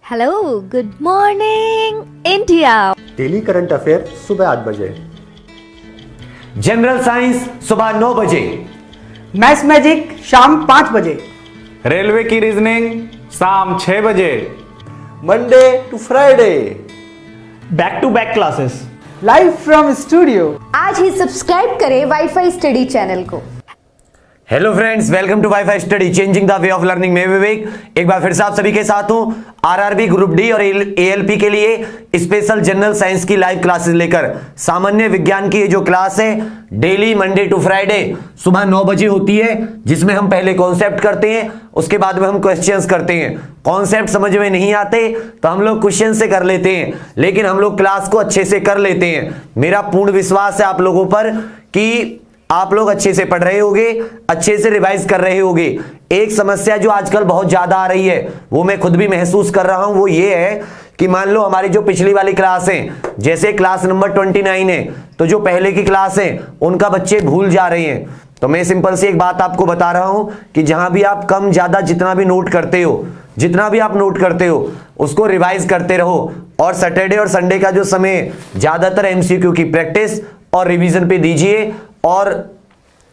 Hello, good morning India. Daily current affair सुबह 8 बजे, general science सुबह 9 बजे, मैथ्स मैजिक शाम 5 बजे, रेलवे की रीजनिंग शाम 6 बजे, Monday to Friday, back to back classes live from studio. आज ही सब्सक्राइब करें वाईफाई स्टडी चैनल को। Hello friends, welcome to WiFi study changing the way of learning. मैं विवेक एक बार फिर से आप सभी के साथ हूं आरआरबी ग्रुप डी और एएलपी के लिए स्पेशल जनरल साइंस की लाइव क्लासेस लेकर। सामान्य विज्ञान की ये जो क्लास है डेली मंडे टू फ्राइडे सुबह 9 बजे होती है, जिसमें हम पहले कॉन्सेप्ट करते हैं, उसके बाद में हम क्वेश्चंस करते हैं। कॉन्सेप्ट समझ में नहीं आते तो हम लोग क्वेश्चन से कर लेते हैं, लेकिन हम लोग क्लास को अच्छे से कर लेते हैं। मेरा पूर्ण विश्वास है आप लोगों पर कि आप लोग अच्छे से पढ़ रहे होंगे, अच्छे से रिवाइज कर रहे होंगे। एक समस्या जो आजकल बहुत ज्यादा आ रही है, वो मैं खुद भी महसूस कर रहा हूं, वो ये है कि मान लो हमारी जो पिछली वाली क्लास है, जैसे क्लास नंबर 29 है, तो जो पहले की क्लास है उनका बच्चे भूल जा रहे हैं। तो मैं सिंपल सी एक बात आपको बता रहा हूं कि जहां भी आप कम ज्यादा जितना भी नोट करते हो, जितना भी आप नोट करते हो उसको रिवाइज करते रहो। और सैटरडे और संडे का जो समय ज्यादातर एमसीक्यू की प्रैक्टिस और रिवीजन पे दीजिए और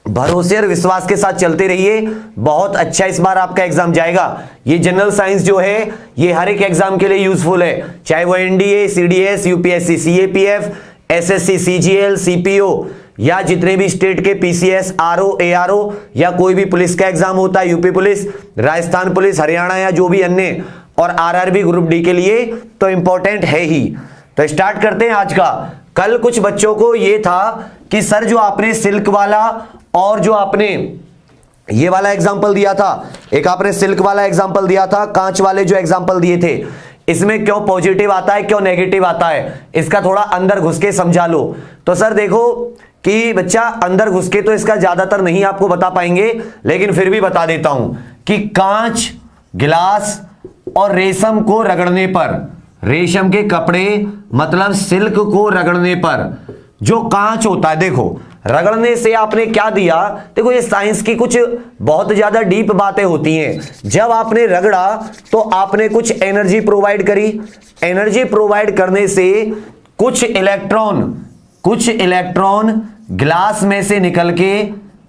भरोसे और विश्वास के साथ चलते रहिए। बहुत अच्छा इस बार आपका एग्जाम जाएगा। ये जनरल साइंस जो है ये हर एक एग्जाम के लिए यूजफुल है, चाहे वो NDA, CDS, UPSC, CAPF, SSC, CGL, CPO या जितने भी स्टेट के पीसीएस, आरओ, एआरओ या कोई भी पुलिस का एग्जाम होता है, UP police, Rajasthan police, Haryana या जो भी अन्य, और आरआरबी ग्रुप डी के लिए तो इंपॉर्टेंट है ही। तो स्टार्ट करते हैं आज का। कल कुछ बच्चों को ये था कि सर जो आपने सिल्क वाला और जो आपने ये वाला एग्जाम्पल दिया था, एक आपने सिल्क वाला एग्जाम्पल दिया था, कांच वाले जो एग्जाम्पल दिए थे, इसमें क्यों पॉजिटिव आता है, क्यों नेगेटिव आता है, इसका थोड़ा अंदर घुस के समझा लो। तो सर देखो कि बच्चा अंदर घुस के तो इसका ज्यादातर नहीं आपको बता पाएंगे, लेकिन फिर भी बता देता हूं कि कांच, गिलास और रेशम को रगड़ने पर, रेशम के कपड़े मतलब सिल्क को रगड़ने पर जो कांच होता है, देखो रगड़ने से आपने क्या दिया। देखो ये साइंस की कुछ बहुत ज्यादा डीप बातें होती हैं। जब आपने रगड़ा तो आपने कुछ एनर्जी प्रोवाइड करी, एनर्जी प्रोवाइड करने से कुछ इलेक्ट्रॉन ग्लास में से निकल के,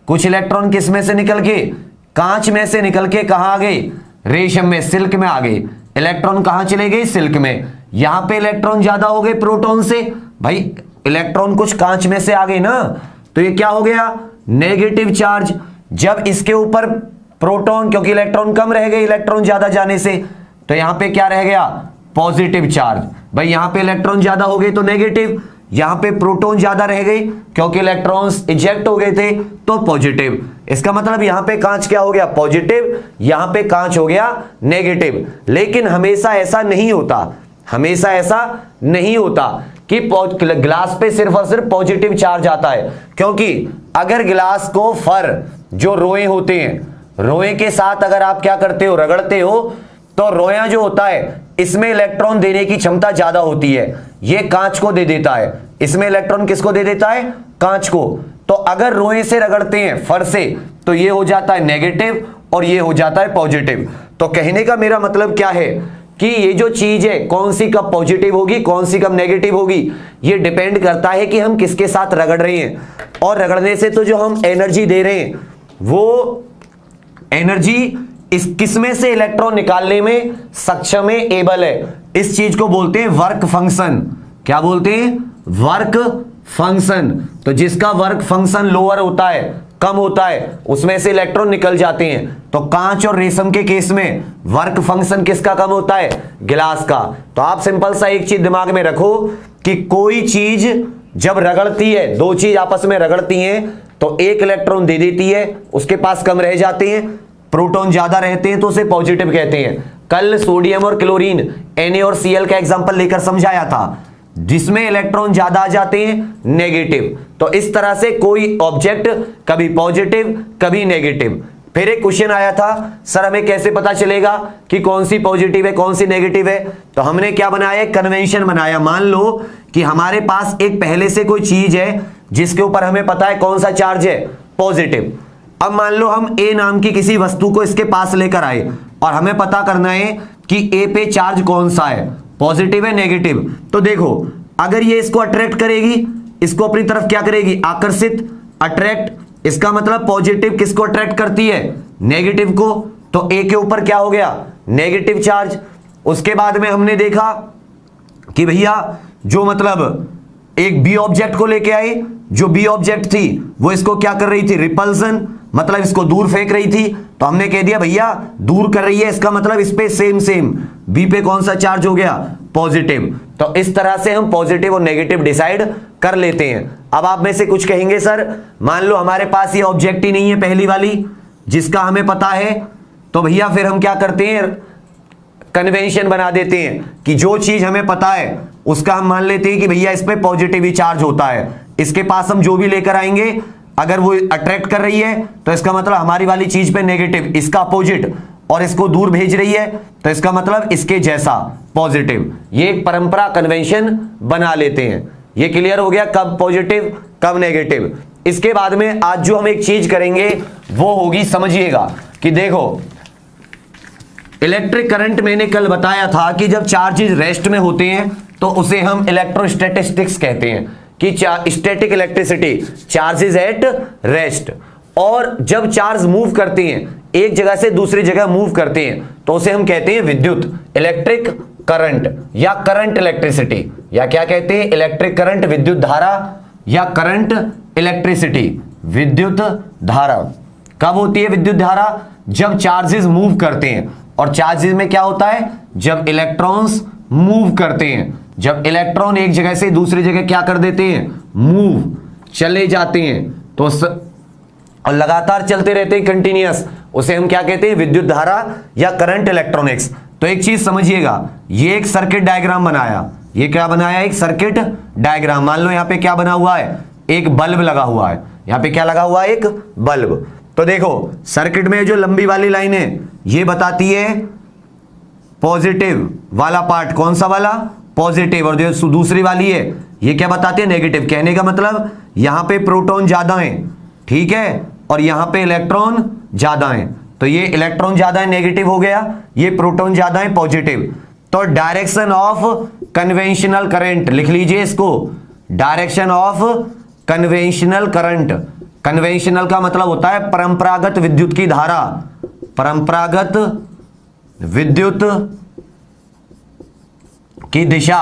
कुछ इलेक्ट्रॉन किस में से निकल के, कांच में से निकल के कहां आ गए, रेशम में, सिल्क में आ गए। इलेक्ट्रॉन कहां चले गए, सिल्क में। यहां पे इलेक्ट्रॉन ज्यादा हो गए प्रोटॉन से, भाई इलेक्ट्रॉन कुछ कांच में से आ गए ना, तो ये क्या हो गया, नेगेटिव चार्ज। जब इसके ऊपर प्रोटॉन, क्योंकि इलेक्ट्रॉन कम रह गए इलेक्ट्रॉन ज्यादा जाने से, तो यहां पे क्या रह गया, पॉजिटिव चार्ज। भाई यहां पे इलेक्ट्रॉन ज्यादा हो गए तो नेगेटिव, यहां पे प्रोटॉन ज्यादा रह गए क्योंकि इलेक्ट्रॉन्स इजेक्ट हो गए थे तो पॉजिटिव। इसका मतलब यहां पे कांच क्या हो गया, पॉजिटिव, यहां पे कांच हो गया नेगेटिव। लेकिन हमेशा ऐसा नहीं होता, हमेशा ऐसा नहीं होता कि ग्लास पे सिर्फ और सिर्फ पॉजिटिव चार्ज आता है। क्योंकि अगर ग्लास को फर जो रोए होते हैं, रोए के साथ अगर आप क्या करते हो, रगड़ते हो, तो रोया जो होता है इसमें इलेक्ट्रॉन देने की क्षमता ज्यादा होती है, ये कांच को दे देता है। इसमें इलेक्ट्रॉन किसको दे देता है, कांच को। तो अगर रोए से रगड़ते हैं, फर से, तो ये हो जाता है नेगेटिव और ये हो जाता है पॉजिटिव। तो कहने का मेरा मतलब क्या है कि ये जो चीज है कौन सी कब पॉजिटिव होगी, कौन सी कब नेगेटिव होगी, ये डिपेंड करता है कि हम किसके साथ रगड़ रहे हैं। और रगड़ने से तो जो हम एनर्जी दे रहे हैं वो एनर्जी इस किसमें से इलेक्ट्रॉन निकालने में सक्षम है, एबल है। इस चीज को बोलते हैं वर्क फंक्शन। क्या बोलते हैं, वर्क फंक्शन। तो जिसका वर्क फंक्शन लोअर होता है, कम होता है, उसमें से इलेक्ट्रॉन निकल जाते हैं। तो कांच और रेशम के केस में वर्क फंक्शन किसका कम होता है, गिलास का। तो आप सिंपल सा एक चीज दिमाग में रखो कि कोई चीज जब रगड़ती है, दो चीज आपस में रगड़ती हैं, तो एक इलेक्ट्रॉन दे देती है, उसके पास कम रह जाते हैं, प्रोटॉन ज्यादा रहते हैं तो उसे पॉजिटिव कहते हैं। कल सोडियम और क्लोरीन, Na और Cl का एग्जांपल लेकर समझाया था, जिसमें इलेक्ट्रॉन ज्यादा आ जाते हैं, नेगेटिव। तो इस तरह से कोई ऑब्जेक्ट कभी पॉजिटिव कभी नेगेटिव। फिर एक क्वेश्चन आया था, सर हमें कैसे पता चलेगा कि कौन सी पॉजिटिव है कौन सी नेगेटिव है। तो हमने क्या बनाया, एक कन्वेंशन बनाया। मान लो कि हमारे पास एक पहले से कोई चीज है जिसके ऊपर हमें पता है कौन सा चार्ज है, पॉजिटिव। अब मान लो हम ए नाम की किसी वस्तु को इसके पास लेकर आए, और हमें पता करना है कि ए पे चार्ज कौन सा है, पॉजिटिव है नेगेटिव। तो देखो अगर ये इसको अट्रैक्ट करेगी, इसको अपनी तरफ क्या करेगी, आकर्षित, अट्रैक्ट, इसका मतलब पॉजिटिव किसको अट्रैक्ट करती है, नेगेटिव को। तो ए के ऊपर क्या हो गया, नेगेटिव चार्ज। उसके बाद में हमने देखा कि भैया जो मतलब एक बी ऑब्जेक्ट को लेके आए, जो बी ऑब्जेक्ट थी वो इसको क्या कर रही थी, रिपल्सन, मतलब इसको दूर फेंक रही थी। तो हमने कह दिया भैया दूर कर रही है, इसका मतलब इस पे सेम सेम बी पे कौन सा चार्ज हो गया, पॉजिटिव। तो इस तरह से हम पॉजिटिव और नेगेटिव डिसाइड कर लेते हैं। अब आप में से कुछ कहेंगे सर मान लो हमारे पास ये ऑब्जेक्ट ही नहीं है पहली वाली जिसका हमें पता है, तो भैया फिर हम क्या करते हैं, कन्वेंशन बना देते हैं कि जो चीज हमें पता है उसका हम मान लेते हैं कि भैया इस पे पॉजिटिव ही चार्ज होता है। इसके पास हम जो भी लेकर आएंगे अगर वो अट्रैक्ट कर रही है तो इसका मतलब हमारी वाली चीज पे नेगेटिव, इसका अपोजिट, और इसको दूर भेज रही है तो इसका मतलब इसके जैसा पॉजिटिव। ये एक परंपरा कन्वेंशन बना लेते हैं। ये क्लियर हो गया कब पॉजिटिव कब नेगेटिव। इसके बाद में आज जो हम एक चीज करेंगे वो होगी, समझिएगा कि देखो इलेक्ट्रिक करंट मैंने कल बताया था कि जब चार्जेस रेस्ट में होते हैं तो उसे हम इलेक्ट्रोस्टैटिस्टिक्स कहते हैं कि static electricity, charges at rest. और जब चार्ज मूव करते हैं एक जगह से दूसरी जगह मूव करते हैं तो उसे हम कहते हैं विद्युत, इलेक्ट्रिक करंट या करंट इलेक्ट्रिसिटी, या क्या कहते हैं, इलेक्ट्रिक करंट, विद्युत धारा, या करंट इलेक्ट्रिसिटी, विद्युत धारा। कब होती है विद्युत धारा, जब चार्जेस मूव करते हैं। और चार्जेस में क्या होता है, जब इलेक्ट्रॉन्स मूव करते हैं, जब इलेक्ट्रॉन एक जगह से दूसरी जगह क्या कर देते हैं, मूव, चले जाते हैं, तो और लगातार चलते रहते हैं, कंटिन्यूअस, उसे हम क्या कहते हैं, विद्युत धारा या करंट इलेक्ट्रॉनिक्स। तो एक चीज समझिएगा, ये एक सर्किट डायग्राम बनाया, ये क्या बनाया, एक सर्किट डायग्राम। मान लो यहां पे क्या बना हुआ है, एक बल्ब लगा हुआ है, यहां पे क्या लगा हुआ है, एक बल्ब। तो देखो सर्किट में जो लंबी वाली लाइन है ये बताती है पॉजिटिव वाला पार्ट, कौन सा वाला, पॉजिटिव, और जो दूसरी वाली है ये क्या बताती है, नेगेटिव। कहने का मतलब यहां पे प्रोटॉन ज्यादा है, ठीक है, और यहां पे इलेक्ट्रॉन ज्यादा है। तो ये इलेक्ट्रॉन ज्यादा है, नेगेटिव हो गया, ये प्रोटॉन ज्यादा है, पॉजिटिव। तो डायरेक्शन ऑफ कन्वेंशनल करंट लिख लीजिए इसको, direction of conventional current. Conventional का मतलब होता है परंपरागत विद्युत की धारा, परंपरागत विद्युत की दिशा,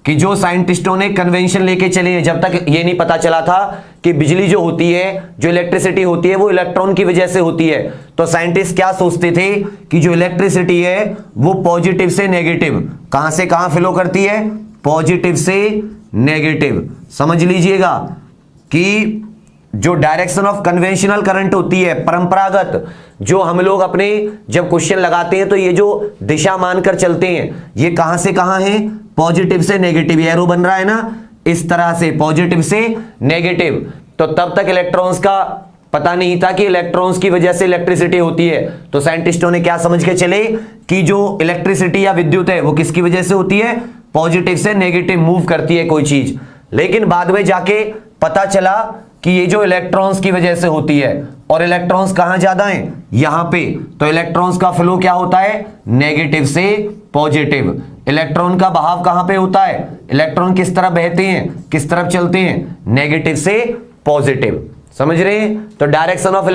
कि जो साइंटिस्टों ने कन्वेंशन लेके चले हैं। जब तक ये नहीं पता चला था कि बिजली जो होती है, जो इलेक्ट्रिसिटी होती है वो इलेक्ट्रॉन की वजह से होती है, तो साइंटिस्ट क्या सोचते थे कि जो इलेक्ट्रिसिटी है वो पॉजिटिव से नेगेटिव, कहां से कहां फ्लो करती है, पॉजिटिव से नेगेटिव। समझ लीजिएगा कि जो डायरेक्शन ऑफ कन्वेंशनल करंट होती है, परंपरागत, जो हम लोग अपने जब क्वेश्चन लगाते हैं तो ये जो दिशा मानकर चलते हैं, ये कहां से कहां है, पॉजिटिव से नेगेटिव। एरो बन रहा है ना इस तरह से, पॉजिटिव से नेगेटिव। तो तब तक इलेक्ट्रॉन्स का पता नहीं था कि इलेक्ट्रॉन्स की वजह से इलेक्ट्रिसिटी होती है। तो साइंटिस्टों ने क्या समझ के चले कि जो इलेक्ट्रिसिटी या विद्युत है वो किसकी वजह से होती है, पॉजिटिव से नेगेटिव मूव करती है कोई चीज। लेकिन बाद में जाके पता चला कि ये जो इलेक्ट्रॉन्स की वजह से होती है, और इलेक्ट्रॉन्स कहां ज्यादा हैं, यहां पे। तो इलेक्ट्रॉन्स का फ्लो क्या होता है, नेगेटिव से पॉजिटिव। इलेक्ट्रॉन का बहाव कहां पे होता है, इलेक्ट्रॉन किस तरफ बहते हैं, किस तरफ चलते हैं, नेगेटिव से पॉजिटिव। समझ रहे हैं। तो डायरेक्शन ऑफ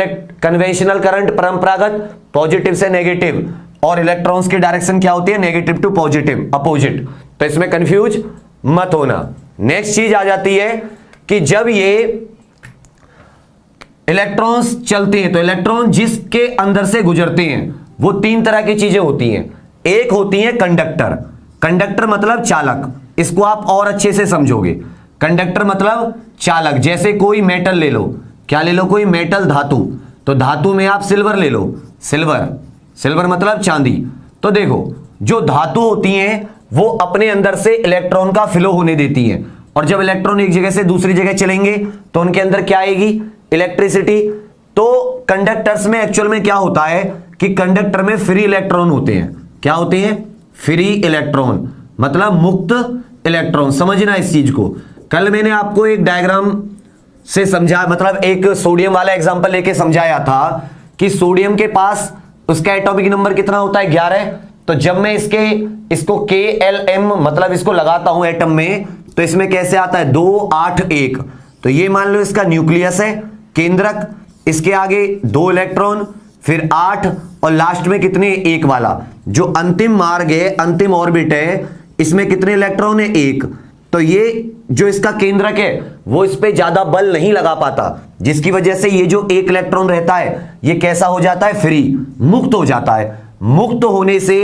कन्वेंशनल करंट परंपरागत, पॉजिटिव से नेगेटिव, और इलेक्ट्रॉन्स की डायरेक्शन क्या होती है, नेगेटिव टू पॉजिटिव, अपोजिट। तो इसमें कंफ्यूज मत होना। नेक्स्ट चीज आ जाती है कि जब ये इलेक्ट्रॉन्स चलते हैं तो इलेक्ट्रॉन जिसके अंदर से गुजरते हैं वो तीन तरह की चीजें होती हैं। एक होती है कंडक्टर, कंडक्टर मतलब चालक, इसको आप और अच्छे से समझोगे। कंडक्टर मतलब चालक, जैसे कोई मेटल ले लो, क्या ले लो, कोई मेटल धातु, तो धातु में आप सिल्वर ले लो, सिल्वर, सिल्वर मतलब चांदी। तो देखो जो धातु होती हैं वो अपने अंदर से इलेक्ट्रॉन का फ्लो होने देती हैं, और जब इलेक्ट्रॉन एक जगह से दूसरी जगह चलेंगे तो उनके अंदर क्या आएगी, इलेक्ट्रिसिटी। तो कंडक्टर्स में एक्चुअल में क्या होता है कि कंडक्टर में फ्री इलेक्ट्रॉन होते हैं। क्या होते हैं, फ्री इलेक्ट्रॉन, मतलब मुक्त इलेक्ट्रॉन। समझना इस चीज को। कल मैंने आपको एक डायग्राम से समझा, मतलब एक सोडियम वाला एग्जांपल लेके समझाया था कि सोडियम के पास उसका एटॉमिक नंबर कितना होता है 11। तो जब मैं इसको KLM मतलब इसको लगाता हूं एटम में, तो इसमें कैसे आता है 2 8 1। तो ये मान लो इसका न्यूक्लियस है, केंद्रक, इसके आगे 2 इलेक्ट्रॉन, फिर 8 और लास्ट में कितने 1 वाला जो अंतिम मार्ग है, अंतिम ऑर्बिट है, इसमें कितने इलेक्ट्रॉन है 1। तो ये जो इसका केंद्रक है वो इस पे ज्यादा बल नहीं लगा पाता, जिसकी वजह से ये जो 1 इलेक्ट्रॉन रहता है ये कैसा हो जाता है फ्री, मुक्त हो जाता है। मुक्त होने से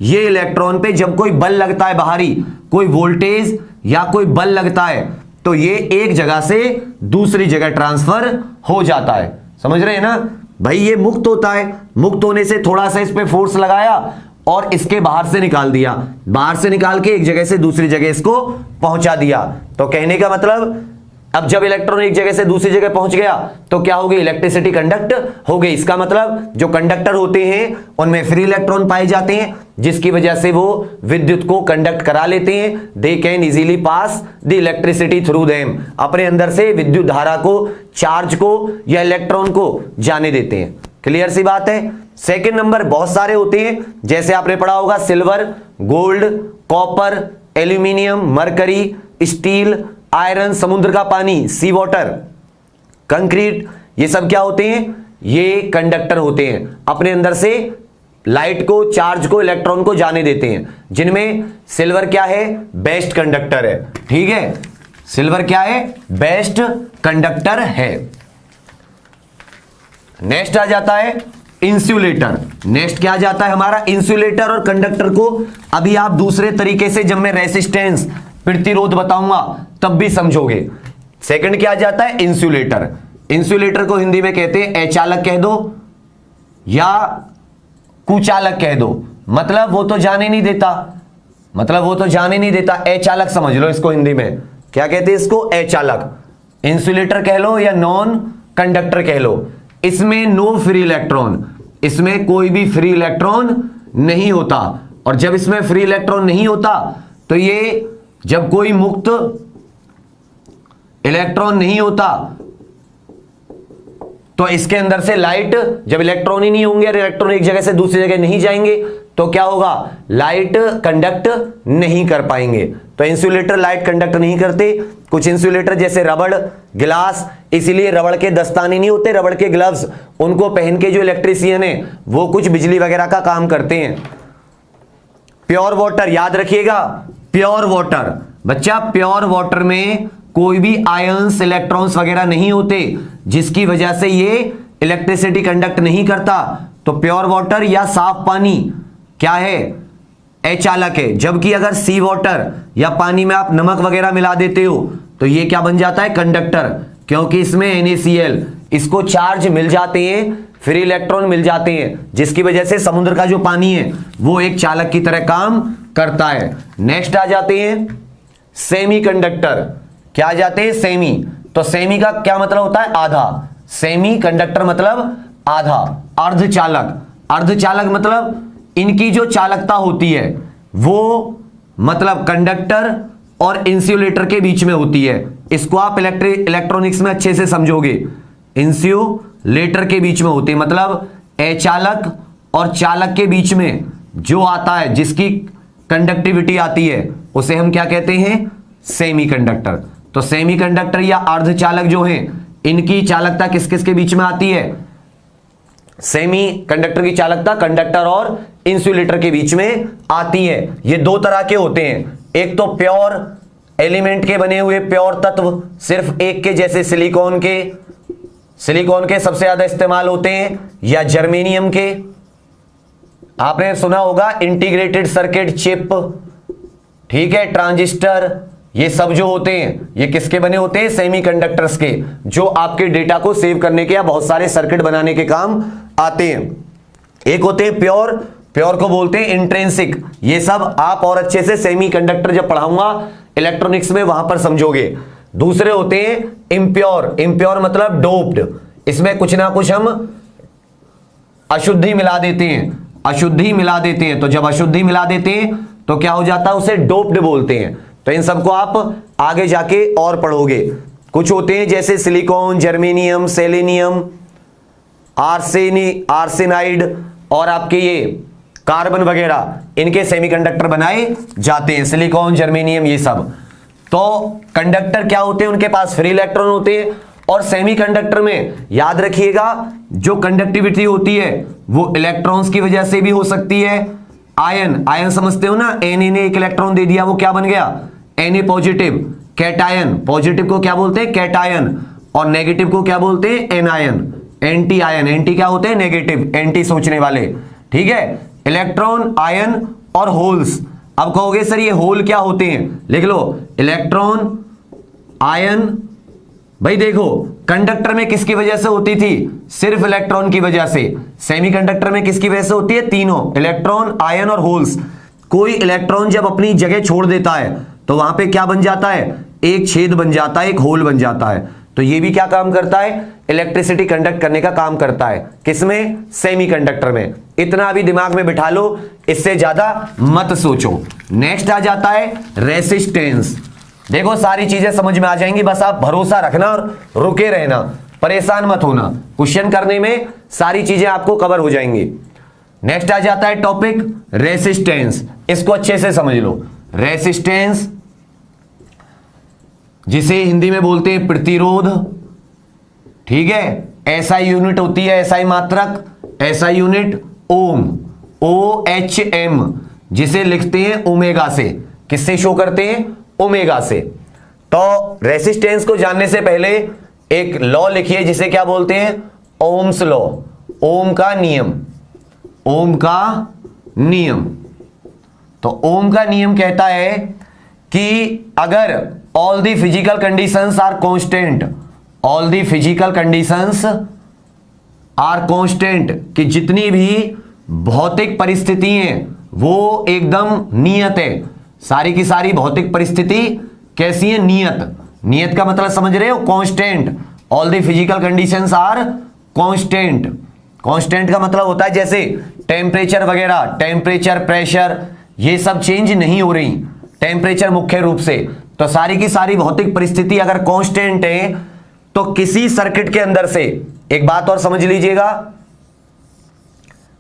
ये इलेक्ट्रॉन पे जब कोई बल लगता है बाहरी, कोई वोल्टेज या कोई बल लगता है, तो ये एक जगह से दूसरी जगह ट्रांसफर हो जाता है। समझ रहे हैं ना भाई, ये मुक्त होता है। मुक्त होने से थोड़ा सा इस पे फोर्स लगाया और इसके बाहर से निकाल दिया, बाहर से निकाल के एक जगह से दूसरी जगह इसको पहुंचा दिया। तो कहने का मतलब अब जब इलेक्ट्रॉन एक जगह से दूसरी जगह पहुंच गया तो क्या हो गई, इलेक्ट्रिसिटी कंडक्ट हो गई। इसका मतलब जो कंडक्टर होते हैं उनमें फ्री इलेक्ट्रॉन पाए जाते हैं, जिसकी वजह से वो विद्युत को कंडक्ट करा लेते हैं। They can easily pass the electricity through them, अपने अंदर से विद्युत धारा को, चार्ज को या इलेक्ट्रॉन को जाने देते हैं। क्लियर सी बात है। सेकंड नंबर बहुत सारे होते हैं, जैसे आपने पढ़ा होगा silver, gold, copper, aluminium, mercury, steel, iron, समुद्र का पानी, सी वाटर, कंक्रीट, ये सब क्या होते हैं, ये कंडक्टर होते हैं, अपने अंदर से लाइट को, चार्ज को, इलेक्ट्रॉन को जाने देते हैं। जिनमें सिल्वर क्या है, बेस्ट कंडक्टर है। ठीक है, सिल्वर क्या है, बेस्ट कंडक्टर है। नेक्स्ट आ जाता है इंसुलेटर। नेक्स्ट क्या आ जाता है हमारा, इंसुलेटर और कंडक्टर को अभी आप दूसरे तरीके से जब मैं रेसिस्टेंस, प्रतिरोध बताऊंगा तब भी समझोगे। सेकंड क्या आ जाता है, इंसुलेटर। इंसुलेटर को हिंदी में कहते हैं अचालक कह दो या कुचालक कह दो, मतलब वो तो जाने नहीं देता, मतलब वो तो जाने नहीं देता, अचालक समझ लो इसको। हिंदी में क्या कहते हैं इसको, अचालक। इंसुलेटर कह लो या नॉन कंडक्टर कह लो। इसमें नो फ्री इलेक्ट्रॉन, इसमें कोई भी फ्री इलेक्ट्रॉन नहीं होता। और जब इसमें फ्री इलेक्ट्रॉन नहीं होता तो ये जब कोई मुक्त इलेक्ट्रॉन नहीं होता तो इसके अंदर से लाइट, जब इलेक्ट्रॉन ही नहीं होंगे और इलेक्ट्रॉन एक जगह से दूसरी जगह नहीं जाएंगे तो क्या होगा, लाइट कंडक्ट नहीं कर पाएंगे। तो इंसुलेटर लाइट कंडक्ट नहीं करते। कुछ इंसुलेटर जैसे रबड़, गिलास, इसीलिए रबड़ के दस्ताने नहीं होते, रबड़ के ग्लव्स, उनको पहन के जो इलेक्ट्रीशियन है वो कुछ बिजली वगैरह का काम करते हैं। प्योर वाटर याद रखिएगा, प्योर वाटर बच्चा, प्योर वाटर में कोई भी आयंस, इलेक्ट्रॉन्स वगैरह नहीं होते, जिसकी वजह से ये इलेक्ट्रिसिटी कंडक्ट नहीं करता। तो प्योर वाटर या साफ पानी क्या है, अचालक है। जबकि अगर सी वाटर या पानी में आप नमक वगैरह मिला देते हो तो ये क्या बन जाता है, कंडक्टर, क्योंकि इसमें NaCl, इसको चार्ज मिल जाते हैं, फ्री इलेक्ट्रॉन मिल जाते हैं, जिसकी वजह से समुद्र का जो पानी है वो एक चालक की तरह काम करता है। नेक्स्ट आ जाते हैं सेमीकंडक्टर। क्या आ जाते हैं, सेमी। तो सेमी का क्या मतलब होता है, आधा। सेमी कंडक्टर मतलब आधा। अर्धचालक, अर्धचालक मतलब इनकी जो चालकता होती है वो मतलब कंडक्टर और इंसुलेटर के बीच में होती है। इसको आप इलेक्ट्रॉनिक्स में अच्छे से समझोगे, इंसुलेटर के बीच में होती है, मतलब अचालक और चालक के बीच में जो आता है, जिसकी कंडक्टिविटी आती है, उसे हम क्या कहते हैं, सेमीकंडक्टर। तो सेमीकंडक्टर या अर्धचालक जो हैं, इनकी चालकता किस किस के बीच में आती है, सेमी कंडक्टर की चालकता कंडक्टर और इंसुलेटर के बीच में आती है। ये दो तरह के होते हैं, एक तो प्योर एलिमेंट के बने हुए प्योर तत्व, सिर्फ एक के, जैसे सिलिकॉन के, सिलिकॉन के सबसे ज्यादा इस्तेमाल होते हैं, या जर्मेनियम के। आपने सुना होगा इंटीग्रेटेड सर्किट चिप, ठीक है, ट्रांजिस्टर, ये सब जो होते हैं ये किसके बने होते हैं, सेमीकंडक्टर्स के, जो आपके डेटा को सेव करने के या बहुत सारे सर्किट बनाने के काम आते हैं। एक होते हैं प्योर, प्योर को बोलते हैं इंट्रिंसिक। ये सब आप और अच्छे से सेमीकंडक्टर जब पढ़ाऊंगा इलेक्ट्रॉनिक्स में वहां पर समझोगे। दूसरे होते हैं इम्प्योर, इम्प्योर मतलब डोप्ड, इसमें कुछ ना कुछ हम अशुद्धि मिला देते हैं, अशुद्धि मिला देते हैं। तो जब अशुद्धि मिला देते हैं तो क्या हो जाता है, उसे डोप्ड बोलते हैं। तो इन सबको आप आगे जाके और पढ़ोगे। कुछ होते हैं जैसे सिलिकॉन, जर्मेनियम, सेलेनियम, आर्सेनाइड, और आपके ये कार्बन वगैरह इनके सेमीकंडक्टर बनाए जाते हैं, सिलिकॉन, जर्मेनियम, ये सब। तो कंडक्टर क्या होते हैं, उनके पास फ्री इलेक्ट्रॉन होते हैं। और सेमीकंडक्टर में याद रखिएगा जो कंडक्टिविटी होती है वो इलेक्ट्रॉन्स की वजह से भी हो सकती है। आयन समझते हो ना, Na ने एक इलेक्ट्रॉन दे दिया, वो क्या बन गया, Na पॉजिटिव। कैटायन, पॉजिटिव को क्या बोलते हैं, कैटायन, और नेगेटिव को क्या बोलते हैं, एनायन। एंटी आयन, एंटी क्या होते हैं, नेगेटिव, एंटी सोचने वाले, ठीक है। इलेक्ट्रॉन, आयन और होल्स। अब कहोगे सर ये होल क्या होते हैं, लिख लो, इलेक्ट्रॉन, आयन। भाई देखो कंडक्टर में किसकी वजह से होती थी, सिर्फ इलेक्ट्रॉन की वजह से। सेमीकंडक्टर में किसकी वजह से होती है, तीनों, इलेक्ट्रॉन, आयन और होल्स। कोई इलेक्ट्रॉन जब अपनी जगह छोड़ देता है तो वहां पे क्या बन जाता है, एक छेद बन जाता है, एक होल बन जाता है। तो ये भी क्या काम करता है, इलेक्ट्रिसिटी कंडक्ट करने का काम करता है। किसमें, सेमीकंडक्टर में। इतना अभी दिमाग में बिठा लो, इससे ज्यादा मत सोचो। नेक्स्ट आ जाता है रेसिस्टेंस। देखो सारी चीजें समझ में आ जाएंगी, बस आप भरोसा रखना और रुके रहना, परेशान मत होना। क्वेश्चन करने में सारी चीजें आपको कवर हो जाएंगी। नेक्स्ट आ जाता है टॉपिक रेसिस्टेंस। इसको अच्छे से समझ लो। रेसिस्टेंस जिसे हिंदी में बोलते हैं प्रतिरोध, ठीक है। ऐसा यूनिट होती है, ऐसा मात्रक, ऐसा यूनिट ओम, OHM, जिसे लिखते हैं ओमेगा से। किससे शो करते हैं, ओमेगा से। तो रेसिस्टेंस को जानने से पहले एक लॉ लिखिए जिसे क्या बोलते हैं, ओम्स लॉ, ओम का नियम। ओम का नियम, तो ओम का नियम कहता है कि अगर all the physical conditions are constant, all the physical conditions are constant, कि जितनी भी भौतिक परिस्थिति हैं वो एकदम नियत है। सारी की सारी भौतिक परिस्थिति कैसी है, नियत। नियत का मतलब समझ रहे हो, constant. All the physical conditions are constant. Constant का मतलब होता है जैसे टेम्परेचर वगैरह, टेम्परेचर, प्रेशर, ये सब चेंज नहीं हो रही। टेम्परेचर मुख्य रूप से, तो सारी की सारी भौतिक परिस्थिति अगर कांस्टेंट है तो किसी सर्किट के अंदर से, एक बात और समझ लीजिएगा,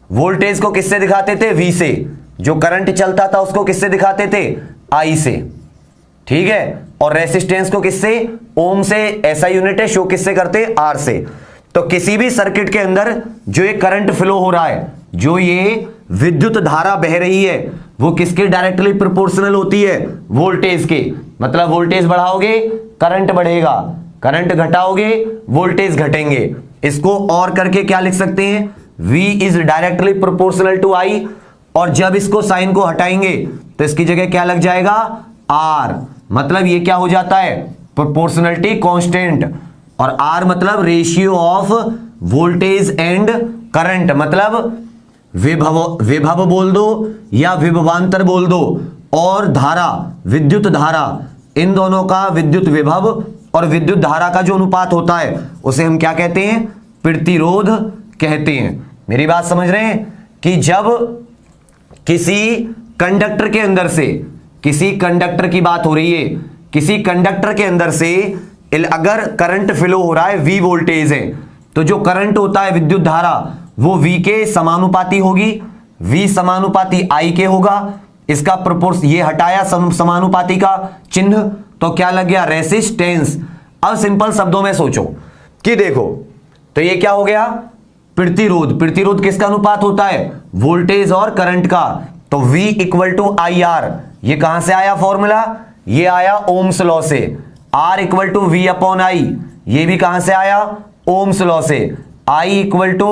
वोल्टेज को किससे दिखाते थे, V से। जो करंट चलता था उसको किससे दिखाते थे, I से, ठीक है। और रेसिस्टेंस को किससे, ओम से, ऐसा यूनिट है, शो किससे करते, R से। तो किसी भी सर्किट के अंदर जो ये करंट फ्लो हो रहा है, जो ये विद्युत धारा बह रही है, वो किसके डायरेक्टली प्रोपोर्शनल होती है, वोल्टेज के। मतलब वोल्टेज बढ़ाओगे करंट बढ़ेगा, करंट घटाओगे वोल्टेज घटेंगे। इसको और करके क्या लिख सकते हैं, V is directly proportional to I, और जब इसको साइन को हटाएंगे तो इसकी जगह क्या लग जाएगा, R। मतलब ये क्या हो जाता है, प्रोपोर्शनलिटी कांस्टेंट। और R मतलब ratio of voltage and current, मतलब विभव बोल दो या विभवांतर बोल दो, और धारा, विद्युत धारा, इन दोनों का, विद्युत विभव और विद्युत धारा का जो अनुपात होता है उसे हम क्या कहते हैं, प्रतिरोध कहते हैं। मेरी बात समझ रहे हैं कि जब किसी कंडक्टर के अंदर से, किसी कंडक्टर की बात हो रही है, किसी कंडक्टर के अंदर से अगर करंट फ्लो हो रहा है, V वोल्टेज है, तो जो करंट होता है, विद्युत धारा, वो V के समानुपाती होगी। V समानुपाती I के होगा। इसका प्रोपोर्शन, ये हटाया समानुपाती का चिन्ह, तो क्या लग गया, रेसिस्टेंस। अब सिंपल शब्दों में सोचो कि देखो, तो ये क्या हो गया, प्रतिरोध। प्रतिरोध किसका अनुपात होता है, वोल्टेज और करंट का। तो V इक्वल टू IR, ये कहां से आया फॉर्मूला, ये आया ओम्स लॉ से। R equal to V upon I, ये भी कहां से आया, ओम्स लॉ से। I equal to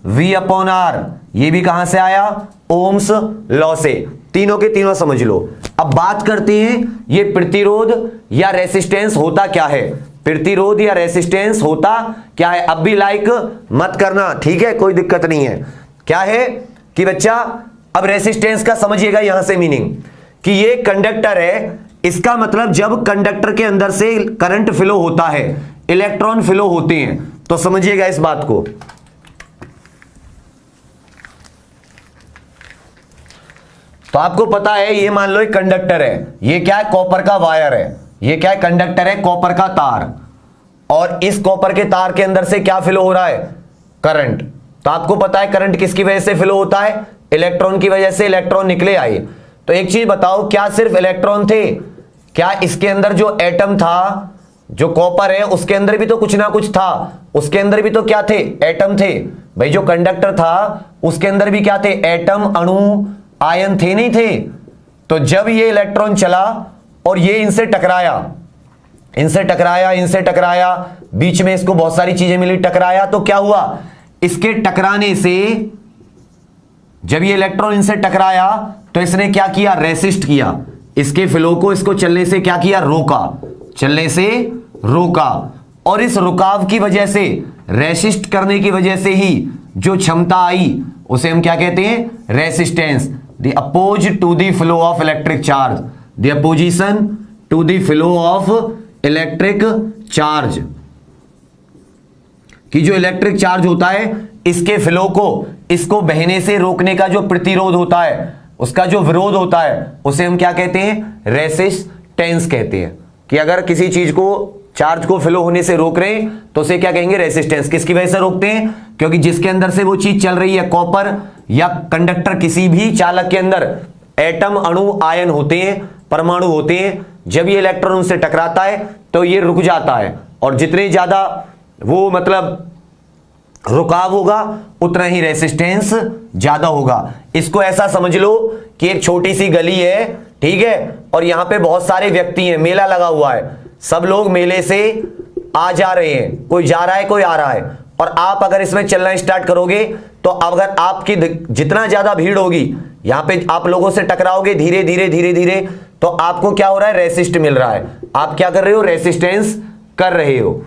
V upon R, ये भी कहां से आया, ओम्स लॉ से। तीनों के तीनों समझ लो। अब बात करते हैं ये प्रतिरोध या रेसिस्टेंस होता क्या है, प्रतिरोध या रेसिस्टेंस होता क्या है। अब भी लाइक मत करना, ठीक है, कोई दिक्कत नहीं है। क्या है कि बच्चा, अब रेसिस्टेंस का समझिएगा यहां से मीनिंग, कि ये कंडक्टर है, इसका मतलब जब कंडक्टर के अंदर से करंट फ्लो होता है, इलेक्ट्रॉन फ्लो होते हैं, तो समझिएगा इस बात को। तो आपको पता है, ये मान लो एक कंडक्टर है, ये क्या है, कॉपर का वायर है। ये क्या है, कंडक्टर है, कॉपर का तार, और इस कॉपर के तार के अंदर से क्या फ्लो हो रहा है, करंट। तो आपको पता है करंट किसकी वजह से फ्लो होता है, इलेक्ट्रॉन की वजह से। इलेक्ट्रॉन निकले आए। तो एक चीज बताओ, क्या सिर्फ इलेक्ट्रॉन थे? क्या इसके अंदर जो एटम था, जो कॉपर है, उसके अंदर भी तो कुछ ना कुछ था। उसके अंदर भी तो क्या थे, एटम थे भाई। जो कंडक्टर था उसके अंदर भी क्या थे, एटम, अणु, आयन थे, नहीं थे? तो जब ये इलेक्ट्रॉन चला और ये इनसे टकराया, इनसे टकराया, इनसे टकराया, बीच में इसको बहुत सारी चीजें मिली, टकराया, तो क्या हुआ, इसके टकराने से जब ये इलेक्ट्रॉन इनसे टकराया तो इसने क्या किया, रेसिस्ट किया। इसके फ्लो को, इसको चलने से क्या किया, रोका, चलने से रोका। और इस रुकाव की वजह से, रेसिस्ट करने की वजह से ही जो क्षमता आई उसे हम क्या कहते हैं, resistance. The oppose to the flow of electric charge, the opposition to the flow of electric charge, कि जो इलेक्ट्रिक चार्ज होता है इसके फ्लो को, इसको बहने से रोकने का जो प्रतिरोध होता है, उसका जो विरोध होता है, उसे हम क्या कहते हैं, रेसिस्टेंस कहते हैं। कि अगर किसी चीज को, चार्ज को फ्लो होने से रोक रहे हैं तो उसे क्या कहेंगे, रेसिस्टेंस। किसकी वजह से रोकते हैं, क्योंकि जिसके अंदर से वो चीज चल रही है, कॉपर या कंडक्टर, किसी भी चालक के अंदर एटम, अणु, आयन होते हैं, परमाणु होते हैं। जब ये इलेक्ट्रॉन उनसे टकराता है तो ये रुक जाता है, और जितने ज्यादा वो मतलब रुकाव होगा उतना ही रेसिस्टेंस ज्यादा होगा। इसको ऐसा समझ लो कि एक छोटी सी गली है, ठीक है, और यहां पे बहुत सारे व्यक्ति हैं, मेला लगा हुआ है, सब लोग मेले से आ जा रहे हैं, कोई जा रहा है, कोई आ रहा है। और आप अगर इसमें चलना स्टार्ट करोगे तो अगर आपकी जितना ज्यादा भीड़ होगी, यहां पे आप लोगों से टकराओगे धीरे धीरे धीरे धीरे, तो आपको क्या हो रहा है, रेसिस्ट मिल रहा है। आप क्या कर रहे हो, रेसिस्टेंस कर रहे हो।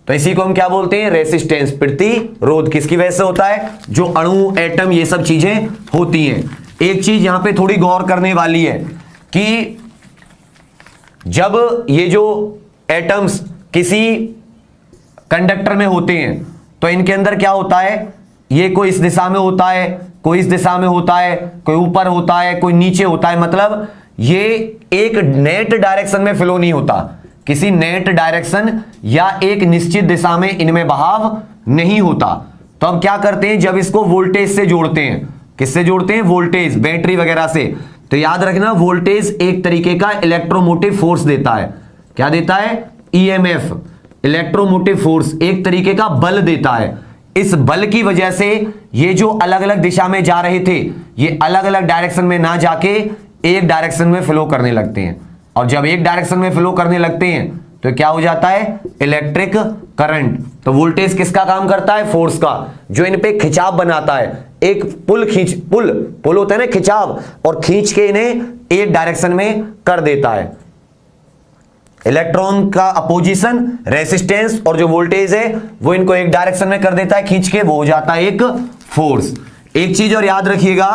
तो इसी को हम क्या बोलते हैं, रेसिस्टेंस, प्रतिरोध। किसकी वजह से होता है, जो अणु, एटम, ये सब चीजें होती हैं। एक चीज यहां पे थोड़ी गौर करने वाली है कि जब ये जो एटम्स किसी कंडक्टर में होते हैं तो इनके अंदर क्या होता है, ये कोई इस दिशा में होता है, कोई इस दिशा में होता है, कोई ऊपर होता है, कोई नीचे होता है। मतलब ये एक नेट डायरेक्शन में फ्लो नहीं होता, किसी नेट डायरेक्शन या एक निश्चित दिशा में इनमें बहाव नहीं होता। तो अब क्या करते हैं, जब इसको वोल्टेज से जोड़ते हैं, किससे जोड़ते हैं, वोल्टेज, बैटरी वगैरह से। तो याद रखना, वोल्टेज एक तरीके का इलेक्ट्रोमोटिव फोर्स देता है। क्या देता है, ईएमएफ, इलेक्ट्रोमोटिव फोर्स, एक तरीके का बल देता है। इस बल की वजह से ये जो अलग अलग दिशा में जा रहे थे, ये अलग अलग डायरेक्शन में ना जाके एक डायरेक्शन में फ्लो करने लगते हैं। और जब एक डायरेक्शन में फ्लो करने लगते हैं तो क्या हो जाता है, इलेक्ट्रिक करंट। तो वोल्टेज किसका काम करता है, फोर्स का, जो इन पे खिंचाव बनाता है। एक पुल होता है ना, खिंचाव, और खींच के इन्हें एक डायरेक्शन में कर देता है। इलेक्ट्रॉन का अपोजिशन, रेसिस्टेंस, और जो वोल्टेज है वो इनको एक डायरेक्शन में कर देता है खींच के, वो हो जाता है एक फोर्स। एक चीज और याद रखिएगा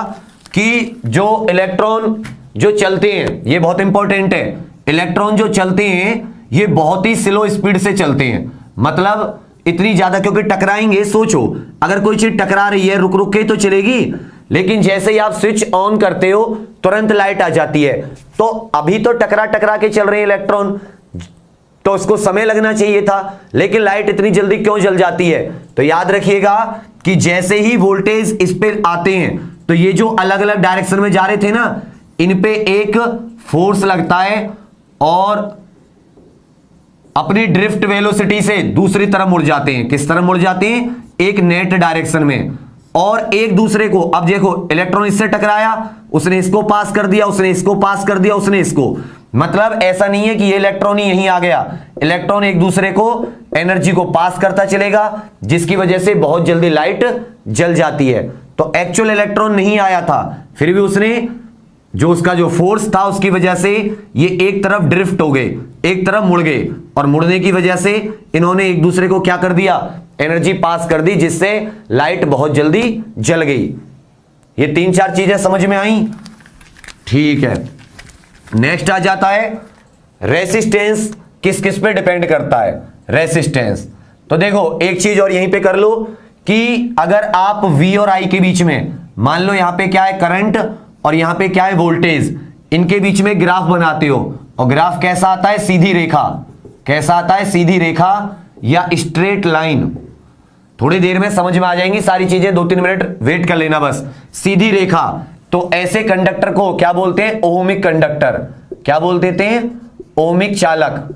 कि जो इलेक्ट्रॉन जो चलते हैं, ये बहुत इंपॉर्टेंट है, इलेक्ट्रॉन जो चलते हैं ये बहुत ही स्लो स्पीड से चलते हैं। मतलब इतनी ज्यादा, क्योंकि टकराएंगे। सोचो, अगर कोई चीज टकरा रही है, रुक रुक के तो चलेगी, लेकिन जैसे ही आप स्विच ऑन करते हो तुरंत लाइट आ जाती है। तो अभी तो टकरा टकरा के चल रहे हैं इलेक्ट्रॉन, तो उसको समय लगना चाहिए था, लेकिन लाइट इतनी जल्दी क्यों जल जाती है। तो याद रखिएगा कि जैसे ही वोल्टेज इस पे आते हैं तो ये जो अलग अलग डायरेक्शन में जा रहे थे ना, इन पे एक फोर्स लगता है और अपनी ड्रिफ्ट वेलोसिटी से दूसरी तरफ मुड़ जाते हैं। किस तरफ मुड़ जाते हैं, एक नेट डायरेक्शन में। और एक दूसरे को, अब देखो, इलेक्ट्रॉन इससे टकराया, उसने इसको पास कर दिया, उसने इसको पास कर दिया, उसने इसको। मतलब ऐसा नहीं है कि ये इलेक्ट्रॉन ही यहीं आ गया, इलेक्ट्रॉन एक दूसरे को एनर्जी को पास करता चलेगा, जिसकी वजह से बहुत जल्दी लाइट जल जाती है। तो एक्चुअल इलेक्ट्रॉन नहीं आया था, फिर भी उसने जो उसका जो फोर्स था उसकी वजह से ये एक तरफ ड्रिफ्ट हो गए, एक तरफ मुड़ गए, और मुड़ने की वजह से इन्होंने एक दूसरे को क्या कर दिया, एनर्जी पास कर दी, जिससे लाइट बहुत जल्दी जल गई। ये तीन चार चीजें समझ में आई, ठीक है। नेक्स्ट आ जाता है रेसिस्टेंस। किस किस पे डिपेंड करता है रेसिस्टेंस। तो देखो एक चीज और यहीं पे कर लो कि अगर आप V और I के बीच में, मान लो यहां पे क्या है, करंट, और यहां पे क्या है, वोल्टेज, इनके बीच में ग्राफ बनाते हो, और ग्राफ कैसा आता है, सीधी रेखा। कैसा आता है, सीधी रेखा या स्ट्रेट लाइन। थोड़ी देर में समझ में आ जाएंगी सारी चीजें, 2-3 मिनट वेट कर लेना बस। सीधी रेखा, तो ऐसे कंडक्टर को क्या बोलते हैं? Ohmic conductor. क्या बोल देते हैं? ओहमिक चालक,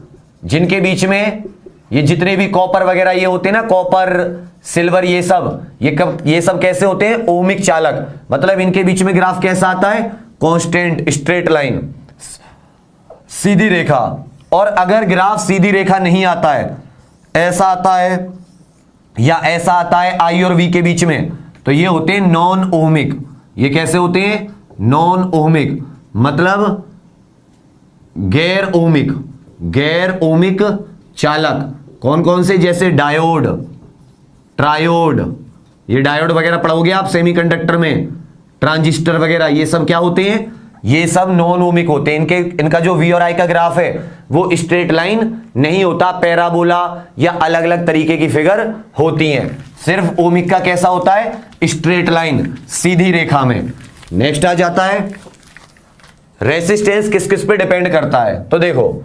जिनके बीच में ये जितने भी कॉपर वगैरह ये होते हैं ना, कॉपर, सिल्वर, ये सब कैसे होते हैं? ओहमिक चालक। मतलब इनके बीच में ग्राफ कैसा आता है? कांस्टेंट स्ट्रेट लाइन, सीधी रेखा। और अगर ग्राफ सीधी रेखा नहीं आता है, ऐसा आता है या ऐसा आता है आई और वी के बीच में, तो ये होते हैं नॉन ओहमिक। ये कैसे होते हैं? नॉन ओहमिक, मतलब गैर ओहमिक, गैर ओहमिक चालक। कौन कौन से? जैसे डायोड, ट्रायोड, ये डायोड वगैरह पढ़ोगे आप सेमीकंडक्टर में, ट्रांजिस्टर वगैरह, ये सब क्या होते हैं? ये सब नॉन ओमिक होते हैं। इनका जो वी और आई का ग्राफ है वो स्ट्रेट लाइन नहीं होता, पैराबोला या अलग अलग तरीके की फिगर होती हैं। सिर्फ ओमिक का कैसा होता है? स्ट्रेट लाइन, सीधी रेखा में। नेक्स्ट आ जाता है रेसिस्टेंस किस किस पे डिपेंड करता है। तो देखो,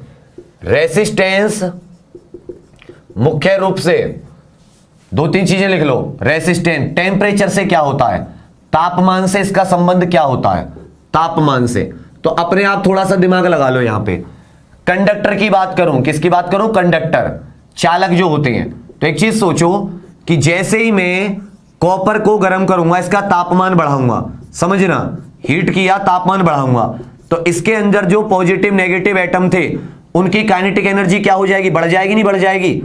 रेसिस्टेंस मुख्य रूप से 2-3 चीजें लिख लो। रेसिस्टेंस टेम्परेचर से क्या होता है? तापमान से इसका संबंध क्या होता है? तापमान से। तो अपने आप थोड़ा सा दिमाग लगा लो यहां पे। कंडक्टर की बात करूं, किसकी बात करूं? कंडक्टर, चालक जो होते हैं। तो एक चीज सोचो कि जैसे ही मैं कॉपर को गर्म करूंगा, इसका तापमान बढ़ाऊंगा, समझना, हीट किया, तापमान बढ़ाऊंगा, तो इसके अंदर जो पॉजिटिव नेगेटिव एटम थे उनकी काइनेटिक एनर्जी क्या हो जाएगी? बढ़ जाएगी, नहीं बढ़ जाएगी?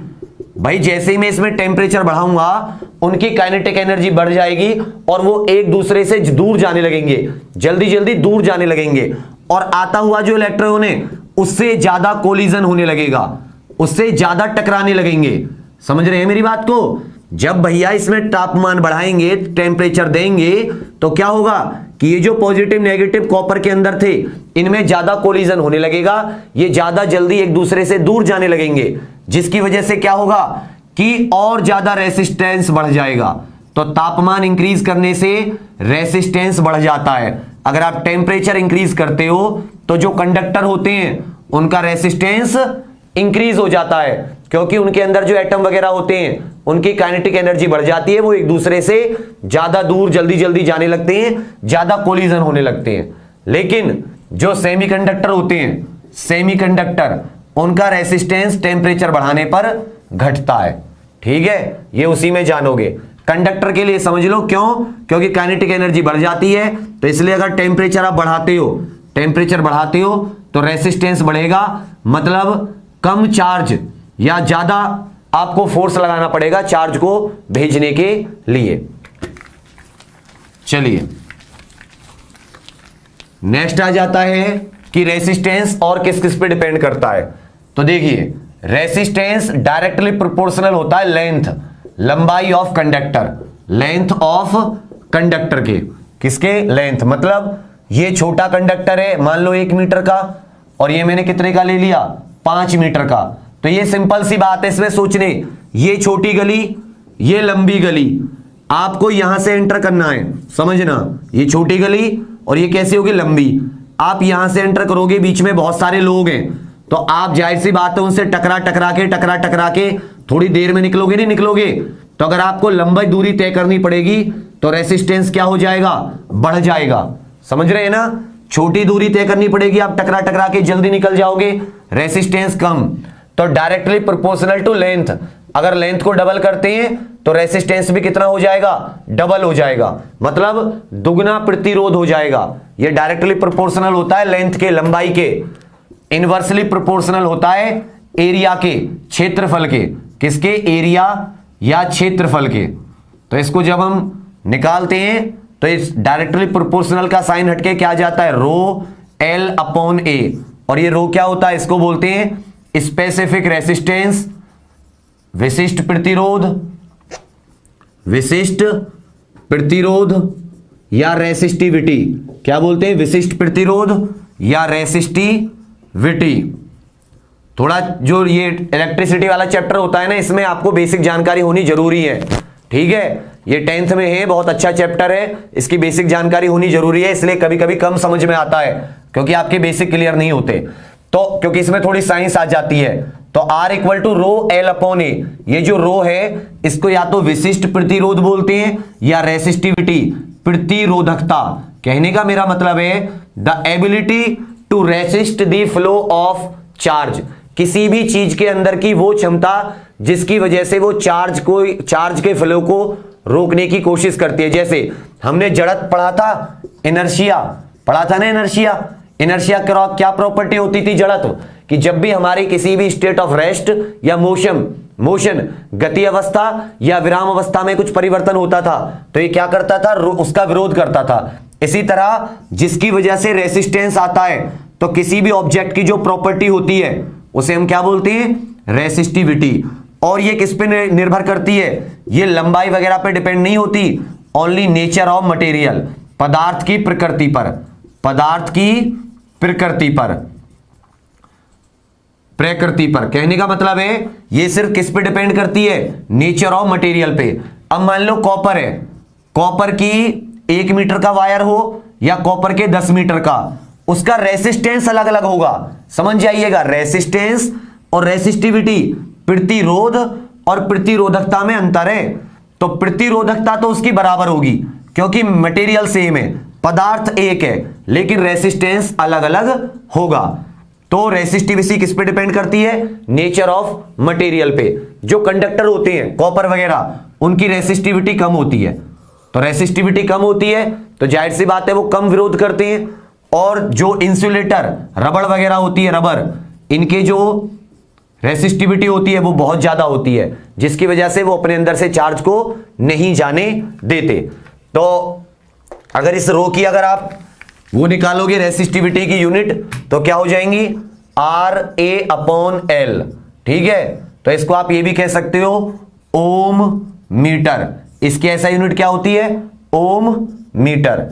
भाई जैसे ही मैं इसमें टेम्परेचर बढ़ाऊंगा उनकी काइनेटिक एनर्जी बढ़ जाएगी और वो एक दूसरे से दूर जाने लगेंगे, जल्दी जल्दी दूर जाने लगेंगे, और आता हुआ जो इलेक्ट्रॉन है उससे ज्यादा कोलिजन होने लगेगा, उससे ज्यादा टकराने लगेंगे। समझ रहे हैं मेरी बात को? जब भैया इसमें तापमान बढ़ाएंगे, टेम्परेचर देंगे, तो क्या होगा कि ये जो पॉजिटिव नेगेटिव कॉपर के अंदर थे इनमें ज्यादा कोलिजन होने लगेगा, ये ज्यादा जल्दी एक दूसरे से दूर जाने लगेंगे, जिसकी वजह से क्या होगा कि और ज्यादा रेसिस्टेंस बढ़ जाएगा। तो तापमान इंक्रीज करने से रेसिस्टेंस बढ़ जाता है। अगर आप टेम्परेचर इंक्रीज करते हो तो जो कंडक्टर होते हैं उनका रेसिस्टेंस इंक्रीज हो जाता है, क्योंकि उनके अंदर जो एटम वगैरह होते हैं उनकी काइनेटिक एनर्जी बढ़ जाती है, वो एक दूसरे से ज्यादा दूर जल्दी जल्दी जाने लगते हैं, ज्यादा कोलिजन होने लगते हैं। लेकिन जो सेमीकंडक्टर होते हैं, सेमीकंडक्टर, उनका रेसिस्टेंस टेम्परेचर बढ़ाने पर घटता है। ठीक है, ये उसी में जानोगे। कंडक्टर के लिए समझ लो, क्यों? क्योंकि काइनेटिक एनर्जी बढ़ जाती है, तो इसलिए अगर टेम्परेचर आप बढ़ाते हो, टेम्परेचर बढ़ाते हो तो रेसिस्टेंस बढ़ेगा, मतलब कम चार्ज या ज्यादा आपको फोर्स लगाना पड़ेगा चार्ज को भेजने के लिए। चलिए नेक्स्ट आ जाता है कि रेसिस्टेंस और किस किस पे डिपेंड करता है। तो देखिए, रेसिस्टेंस डायरेक्टली प्रोपोर्शनल होता है लेंथ, लंबाई of conductor, length of conductor के, किसके? लेंथ। मतलब ये छोटा कंडक्टर है, मान लो 1 मीटर का, और ये मैंने कितने का ले लिया? 5 मीटर का। तो ये सिंपल सी बात है इसमें सोचने, ये छोटी गली, ये लंबी गली, आपको यहां से एंटर करना है, समझना, ये छोटी गली और ये कैसी होगी? लंबी। आप यहां से एंटर करोगे, बीच में बहुत सारे लोग हैं, तो आप जाहिर सी बात है उनसे टकरा टकरा के थोड़ी देर में निकलोगे, नहीं निकलोगे? तो अगर आपको लंबी दूरी तय करनी पड़ेगी तो रेसिस्टेंस क्या हो जाएगा? बढ़ जाएगा। समझ रहे हैं ना? छोटी दूरी तय करनी पड़ेगी, आप टकरा के जल्दी निकल जाओगे, रेसिस्टेंस कम। तो डायरेक्टली प्रोपोर्शनल टू लेंथ, अगर लेंथ को डबल करते हैं तो रेसिस्टेंस भी कितना हो जाएगा? डबल हो जाएगा, मतलब दुगना प्रतिरोध हो जाएगा। ये डायरेक्टली प्रोपोर्शनल होता है लेंथ के, लंबाई के। इनवर्सली प्रोपोर्शनल होता है एरिया के, क्षेत्रफल के। किसके? एरिया या क्षेत्रफल के। तो इसको जब हम निकालते हैं तो इस डायरेक्टली प्रोपोर्शनल का साइन हटके क्या आ जाता है? रो एल अपॉन ए। और ये रो क्या होता है? इसको बोलते हैं स्पेसिफिक रेसिस्टेंस, विशिष्ट प्रतिरोध, विशिष्ट प्रतिरोध या रेसिस्टिविटी। क्या बोलते हैं? विशिष्ट प्रतिरोध या रेसिस्टिविटी। थोड़ा जो ये इलेक्ट्रिसिटी वाला चैप्टर होता है ना, इसमें आपको बेसिक जानकारी होनी जरूरी है। ठीक है, ये 10th में है, बहुत अच्छा चैप्टर है, इसकी बेसिक जानकारी होनी जरूरी है। इसलिए कभी कभी कम समझ में आता है क्योंकि आपके बेसिक क्लियर नहीं होते, तो क्योंकि इसमें थोड़ी साइंस आ जाती है। तो R equal to rho L upon A. ये जो रो है इसको या तो विशिष्ट प्रतिरोध बोलते हैं या रेसिस्टिविटी, प्रतिरोधकता। कहने का मेरा मतलब है the ability to resist the flow of charge, किसी भी चीज के अंदर की वो क्षमता जिसकी वजह से वो चार्ज के फ्लो को रोकने की कोशिश करती है। जैसे हमने जड़त्व पढ़ा था, इनर्शिया पढ़ा था ना, इनर्शिया क्या प्रॉपर्टी होती थी जड़त्व कि जब भी हमारी किसी भी स्टेट ऑफ रेस्ट या मोशन गति अवस्था या विराम अवस्था में कुछ परिवर्तन होता था तो ये क्या करता था, उसका विरोध करता था। इसी तरह जिसकी वजह से रेसिस्टेंस आता है तो किसी भी ऑब्जेक्ट की जो प्रॉपर्टी होती है उसे हम क्या बोलते हैं, रेसिस्टिविटी। और ये किस पे निर्भर करती है, ये लंबाई वगैरह पे डिपेंड नहीं होती, ओनली नेचर ऑफ मटेरियल, पदार्थ की प्रकृति पर, पदार्थ की प्रकृति पर। कहने का मतलब है ये सिर्फ किस पे डिपेंड करती है, नेचर ऑफ मटेरियल पे। अब मान लो कॉपर है, कॉपर की 1 मीटर का वायर हो या कॉपर के 10 मीटर का, उसका रेसिस्टेंस अलग अलग होगा। समझ जाइएगा, रेसिस्टेंस और रेसिस्टिविटी, प्रतिरोध और प्रतिरोधकता में अंतर है। तो प्रतिरोधकता तो उसकी बराबर होगी क्योंकि मटेरियल सेम है, पदार्थ एक है, लेकिन रेसिस्टेंस अलग अलग होगा। तो रेसिस्टिविटी किस पे डिपेंड करती है, नेचर ऑफ मटेरियल पे। जो कंडक्टर होते हैं कॉपर वगैरह, उनकी रेसिस्टिविटी कम होती है, तो रेसिस्टिविटी कम होती है तो जाहिर सी बात है वो कम विरोध करते हैं। और जो इंसुलेटर रबड़ वगैरह होती है, रबर, इनके जो रेसिस्टिविटी होती है वो बहुत ज्यादा होती है, जिसकी वजह से वो अपने अंदर से चार्ज को नहीं जाने देते। तो अगर इस रो की अगर आप वो निकालोगे रेसिस्टिविटी की यूनिट तो क्या हो जाएंगी, RA/L। ठीक है, तो इसको आप ये भी कह सकते हो ओम मीटर। इसकी ऐसा यूनिट क्या होती है, ओम मीटर।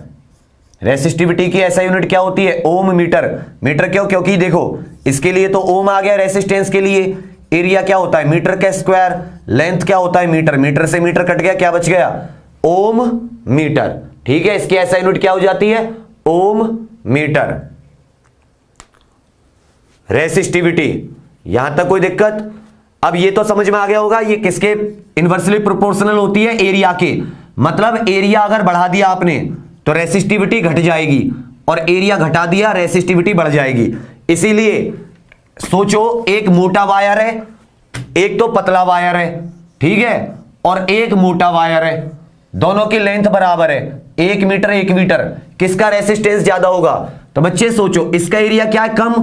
रेसिस्टिविटी की ऐसा यूनिट क्या होती है, ओम मीटर। मीटर क्यों, क्योंकि देखो इसके लिए तो ओम आ गया रेसिस्टेंस के लिए, एरिया क्या होता है मीटर का स्क्वायर, लेंथ क्या होता है मीटर, मीटर से मीटर कट गया, क्या बच गया, ओम मीटर। ठीक है, इसकी ऐसा यूनिट क्या हो जाती है, ओम मीटर। रेसिस्टिविटी, यहां तक कोई दिक्कत। अब ये तो समझ में आ गया होगा ये किसके इनवर्सली प्रोपोर्शनल होती है, एरिया के। मतलब एरिया अगर बढ़ा दिया आपने तो रेसिस्टिविटी घट जाएगी, और एरिया घटा दिया रेसिस्टिविटी बढ़ जाएगी। इसीलिए सोचो, एक मोटा वायर है, एक तो पतला वायर है, ठीक है, और एक मोटा वायर है, दोनों की लेंथ बराबर है, 1 मीटर 1 मीटर, किसका रेसिस्टेंस ज्यादा होगा। तो बच्चे सोचो, इसका एरिया क्या है, कम,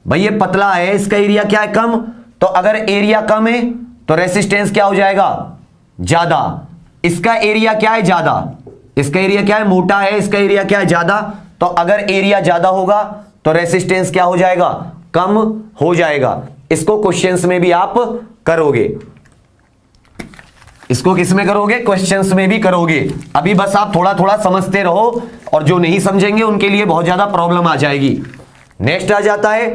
भाई ये पतला है, इसका एरिया क्या है, कम। तो अगर एरिया कम है तो रेसिस्टेंस क्या हो जाएगा, ज्यादा। इसका एरिया क्या है, ज्यादा, इसका एरिया क्या है, मोटा है, इसका एरिया क्या है, ज्यादा। तो अगर एरिया ज्यादा होगा तो रेसिस्टेंस क्या हो जाएगा, कम हो जाएगा। इसको क्वेश्चंस में भी आप करोगे, इसको किस में करोगे, क्वेश्चंस में भी करोगे। अभी बस आप थोड़ा थोड़ा समझते रहो, और जो नहीं समझेंगे उनके लिए बहुत ज्यादा प्रॉब्लम आ जाएगी। नेक्स्ट आ जाता है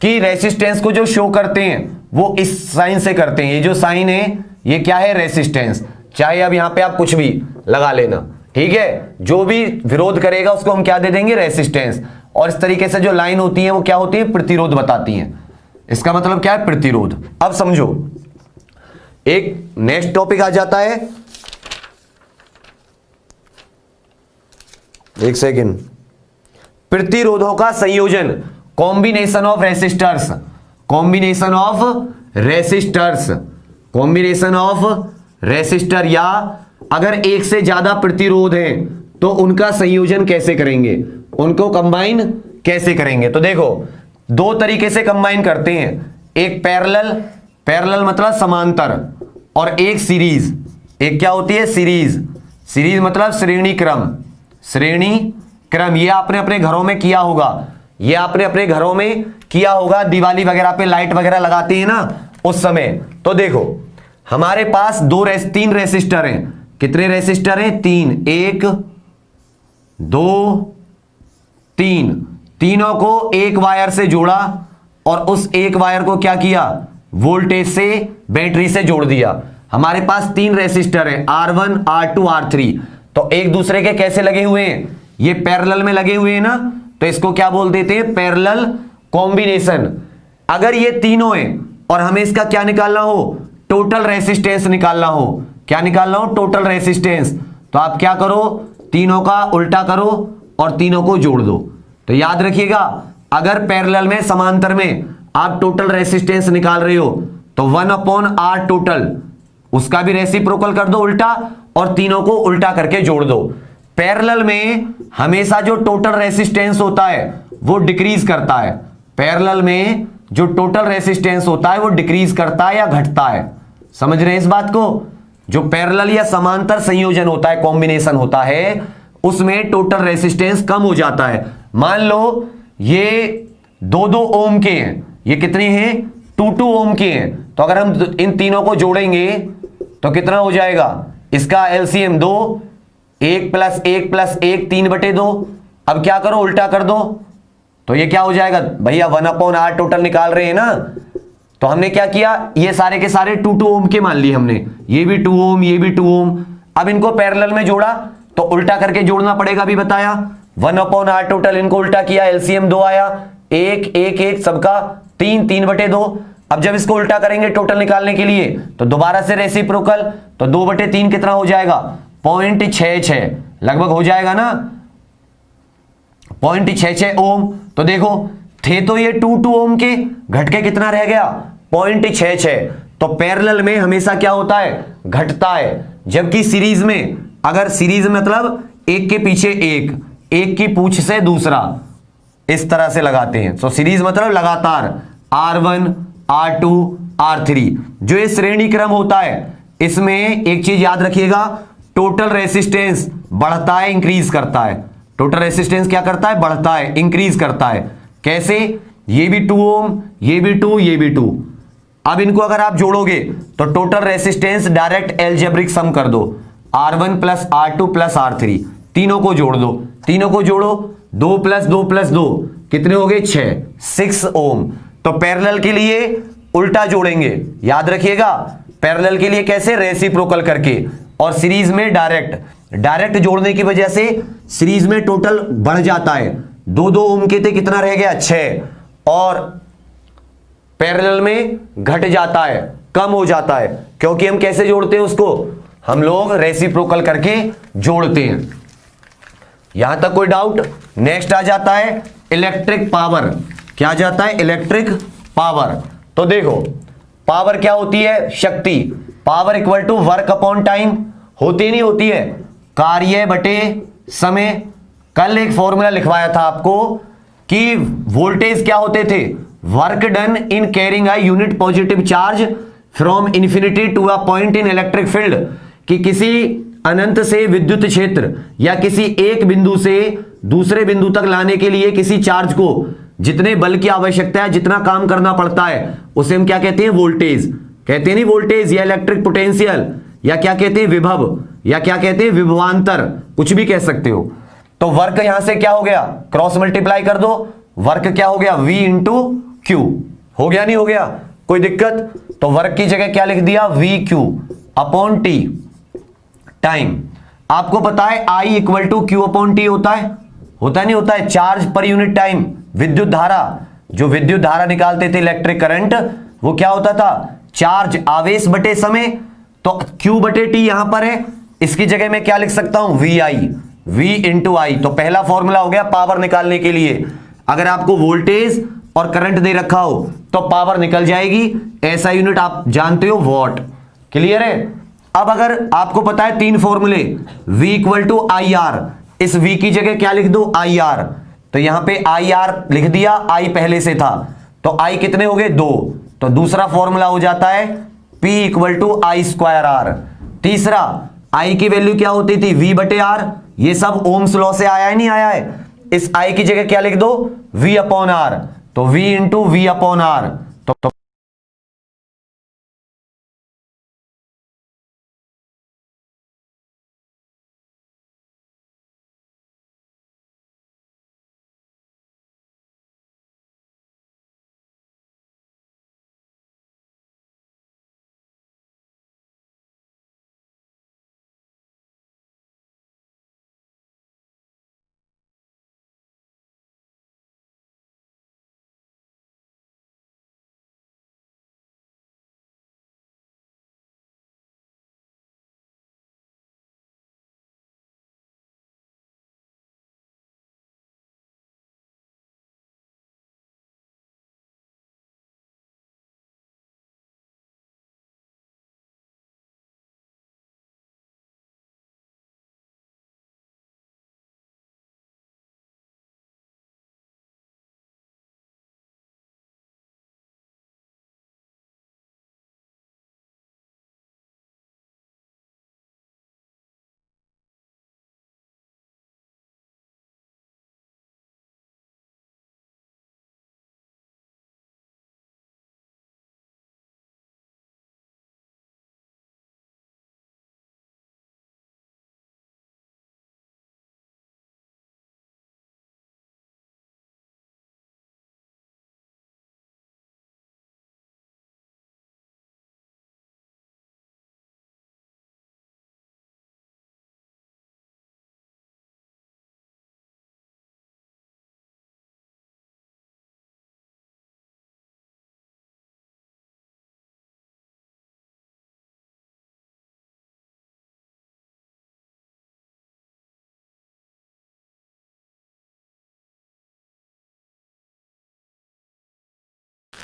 कि रेसिस्टेंस को जो शो करते हैं वो इस साइन से करते हैं। ये जो साइन है ये क्या है, रेसिस्टेंस। चाहे अब यहां पे आप कुछ भी लगा लेना, ठीक है, जो भी विरोध करेगा उसको हम क्या दे देंगे, रेसिस्टेंस। और इस तरीके से जो लाइन होती है वो क्या होती है, प्रतिरोध बताती हैं। इसका मतलब क्या है, प्रतिरोध। अब समझो, एक नेक्स्ट टॉपिक आ जाता है, एक सेकेंड, प्रतिरोधों का संयोजन, combination of resistors, combination of resistors, combination of resistor. या अगर एक से ज्यादा प्रतिरोध है तो उनका संयोजन कैसे करेंगे, उनको कंबाइन कैसे करेंगे। तो देखो, दो तरीके से कंबाइन करते हैं, एक पैरेलल, पैरेलल मतलब समांतर, और एक सीरीज। एक क्या होती है, सीरीज। सीरीज मतलब श्रेणी क्रम, श्रेणी क्रम। ये आपने अपने घरों में किया होगा, ये आपने अपने घरों में किया होगा, दिवाली वगैरह पे लाइट वगैरह लगाते हैं ना उस समय। तो देखो, हमारे पास 3 रेसिस्टर हैं। कितने रेसिस्टर हैं, 3, 1 2 3। तीनों को एक वायर से जोड़ा, और उस एक वायर को क्या किया, वोल्टेज से, बैटरी से जोड़ दिया। हमारे पास 3 रेसिस्टर हैं, R1 R2 R3। तो एक दूसरे के कैसे लगे हुए हैं, ये पैरेलल में लगे हुए हैं ना, तो इसको क्या बोल देते हैं, पैरेलल कॉम्बिनेशन। अगर ये तीनों हैं और हमें इसका क्या निकालना हो, टोटल रेसिस्टेंस निकालना हो। क्या निकालना हो, टोटल रेसिस्टेंस। तो आप क्या करो, तीनों का उल्टा करो और तीनों को जोड़ दो। तो याद रखिएगा, अगर पैरेलल में, समांतर में आप टोटल रेसिस्टेंस निकाल रहे हो तो 1/r टोटल, उसका भी रेसिप्रोकल कर दो उल्टा और तीनों को उल्टा करके जोड़ दो। पैरेलल में हमेशा जो टोटल रेसिस्टेंस होता है वो डिक्रीज करता है। पैरेलल में जो टोटल रेसिस्टेंस होता है वो डिक्रीज करता है या घटता है। समझ रहे हैं इस बात को? जो पैरेलल या समांतर संयोजन होता है, कॉम्बिनेशन होता है, उसमें टोटल रेसिस्टेंस कम हो जाता है। मान लो ये 2-2 ओम के हैं, ये कितने हैं, 2-2 ओम के हैं। तो अगर हम इन तीनों को जोड़ेंगे तो कितना हो जाएगा, इसका एलसीएम 2, 1 + 1 + 1 3/2। अब क्या करो, उल्टा कर दो। तो ये क्या हो जाएगा भैया, 1/r टोटल निकाल रहे हैं ना। तो हमने क्या किया, ये सारे के सारे 2-2 ओम के मान लिए हमने, ये भी 2 ओम, ये भी 2 ओम। अब इनको पैरेलल में जोड़ा तो उल्टा करके जोड़ना पड़ेगा, अभी बताया। 1/r टोटल, इनको उल्टा किया, एलसीएम 2 आया, 1 1 1 सबका 3 3/2। अब जब इसको उल्टा करेंगे टोटल निकालने के लिए तो दोबारा से रेसिप्रोकल, तो 2/3 कितना हो जाएगा, 0.66 लगभग हो जाएगा ना, 0.66 ओम। तो देखो थे तो ये 2-2 ओम के, घट के कितना रह गया, 0.66। तो पैरेलल में हमेशा क्या होता है, घटता है। जबकि सीरीज में, अगर सीरीज मतलब एक के पीछे एक, एक की पूंछ से दूसरा, इस तरह से लगाते हैं। तो सीरीज मतलब लगातार, R1 R2 R3, जो ये श्रेणी क्रम होता है, इसमें एक चीज याद रखिएगा, टोटल रेसिस्टेंस बढ़ता है, इंक्रीज करता है। टोटल रेसिस्टेंस क्या करता है, बढ़ता है, इंक्रीज करता है। कैसे, ये भी 2 ओम, ये भी 2, ये भी 2। अब इनको अगर आप जोड़ोगे तो टोटल रेसिस्टेंस डायरेक्ट एलजेब्रिक सम कर दो, R1 + R2 + R3, तीनों को जोड़ दो। तीनों को जोड़ो, 2 + 2 + 2 कितने हो गए, 6 ओम। तो पैरेलल के लिए उल्टा जोड़ेंगे, याद रखिएगा। पैरेलल के लिए कैसे, रेसिप्रोकल करके, और सीरीज में डायरेक्ट जोड़ने की वजह से सीरीज में टोटल बढ़ जाता है। 2-2 ओम के थे, कितना रह गया, 6, और पैरेलल में घट जाता है, कम हो जाता है। क्योंकि हम कैसे जोड़ते हैं उसको, हम लोग रेसिप्रोकल करके जोड़ते हैं। यहां तक कोई डाउट? नेक्स्ट आ जाता है इलेक्ट्रिक पावर। क्या आ जाता है, इलेक्ट्रिक पावर। तो देखो पावर क्या होती है, शक्ति। Power equal to work upon time होती नहीं होती है, कार्य बटे समय। कल एक फॉर्मूला लिखवाया था आपको कि वोल्टेज क्या होते थे, work done in carrying a unit positive charge from infinity to a point in electric field, कि किसी अनंत से विद्युत क्षेत्र या किसी एक बिंदु से दूसरे बिंदु तक लाने के लिए किसी चार्ज को जितने बल की आवश्यकता है, जितना काम करना पड़ता है, उसे हम क्या कहते हैं, वोल्टेज कहते हैं। नहीं वोल्टेज या इलेक्ट्रिक पोटेंशियल, या क्या कहते हैं, विभव, या क्या कहते हैं, विभवांतर, कुछ भी कह सकते हो। तो वर्क यहां से क्या हो गया, क्रॉस मल्टीप्लाई कर दो, वर्क क्या हो गया, V × Q। हो गया, नहीं हो गया, कोई दिक्कत? तो वर्क की जगह क्या लिख दिया, VQ अपॉन T, टाइम। आपको पता है I = Q/T होता है, नहीं होता है, चार्ज पर यूनिट टाइम। विद्युत धारा, जो विद्युत धारा निकालते थे, इलेक्ट्रिक करंट, वो क्या होता था, चार्ज, आवेश बटे समय। तो Q/T यहां पर है, इसकी जगह मैं क्या लिख सकता हूं, VI, V × I। तो पहला फॉर्मूला हो गया पावर निकालने के लिए। अगर आपको वोल्टेज और करंट दे रखा हो तो पावर निकल जाएगी, ऐसा यूनिट आप जानते हो, वॉट। क्लियर है? अब अगर आपको पता है 3 फॉर्मूले, V = IR, इस V की जगह क्या लिख दो, IR। तो यहां पे IR लिख दिया, I पहले से था, तो I कितने हो गए, 2। तो दूसरा फॉर्मूला हो जाता है P = I²R। तीसरा, I की वैल्यू क्या होती थी, V/R। ये सब ओम्स लॉ से आया है, नहीं आया है? इस I की जगह क्या लिख दो, V/R। तो V × V/R। तो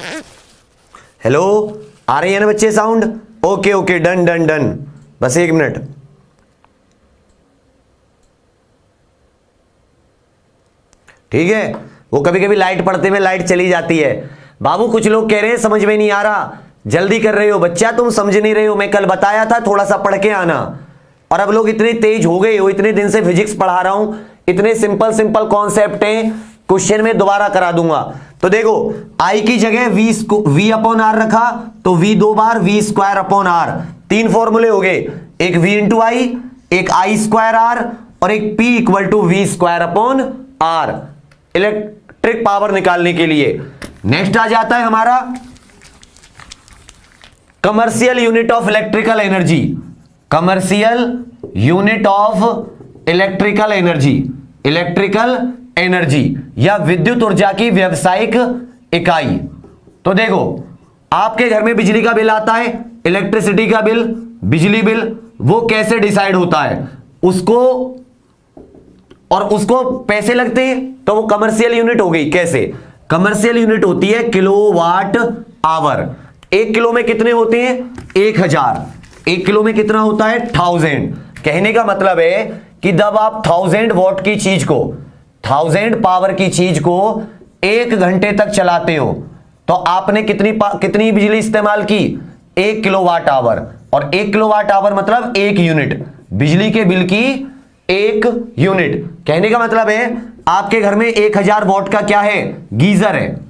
हेलो, आ रही है ना बच्चे sound? Okay okay, done done done, बस 1 मिनट। ठीक है, वो कभी कभी लाइट पड़ते में लाइट चली जाती है। बाबू कुछ लोग कह रहे हैं समझ में नहीं आ रहा, जल्दी कर रहे हो बच्चा, तुम समझ नहीं रहे हो, मैं कल बताया था थोड़ा सा पढ़ के आना। और अब लोग इतने तेज हो गए हो, इतने दिन से फिजिक्स पढ़ा रहा हूं, इतने सिंपल सिंपल कॉन्सेप्ट हैं, क्वेश्चन में दोबारा करा दूंगा। तो देखो, आई की जगह v अपॉन आर रखा, तो v 2 बार v स्क्वायर अपॉन आर, 3 फॉर्मूले हो गए, एक v इंटू आई, एक आई स्क्वायर आर, और एक p equal to v square upon R, electric power निकालने के लिए। नेक्स्ट आ जाता है हमारा commercial unit of electrical energy, commercial unit of electrical energy, electrical energy या विद्युत ऊर्जा की व्यावसायिक इकाई। तो देखो, आपके घर में बिजली का बिल आता है, इलेक्ट्रिसिटी का बिल, बिजली बिल, वो कैसे डिसाइड होता है उसको, और उसको पैसे लगते हैं, तो वो कमर्शियल यूनिट हो गई। कैसे? कमर्शियल यूनिट होती है किलोवाट आवर। 1 किलो में कितने होते हैं? 1000। 1 किलो में कितना होता है? 1000। कहने का मतलब है कि जब आप 1000 वॉट की चीज को, 1000 पावर की चीज को 1 घंटे तक चलाते हो, तो आपने कितनी बिजली इस्तेमाल की? 1 किलोवाट आवर। और 1 किलोवाट आवर मतलब 1 यूनिट, बिजली के बिल की 1 यूनिट। कहने का मतलब है आपके घर में 1000 वॉट का क्या है? गीजर है,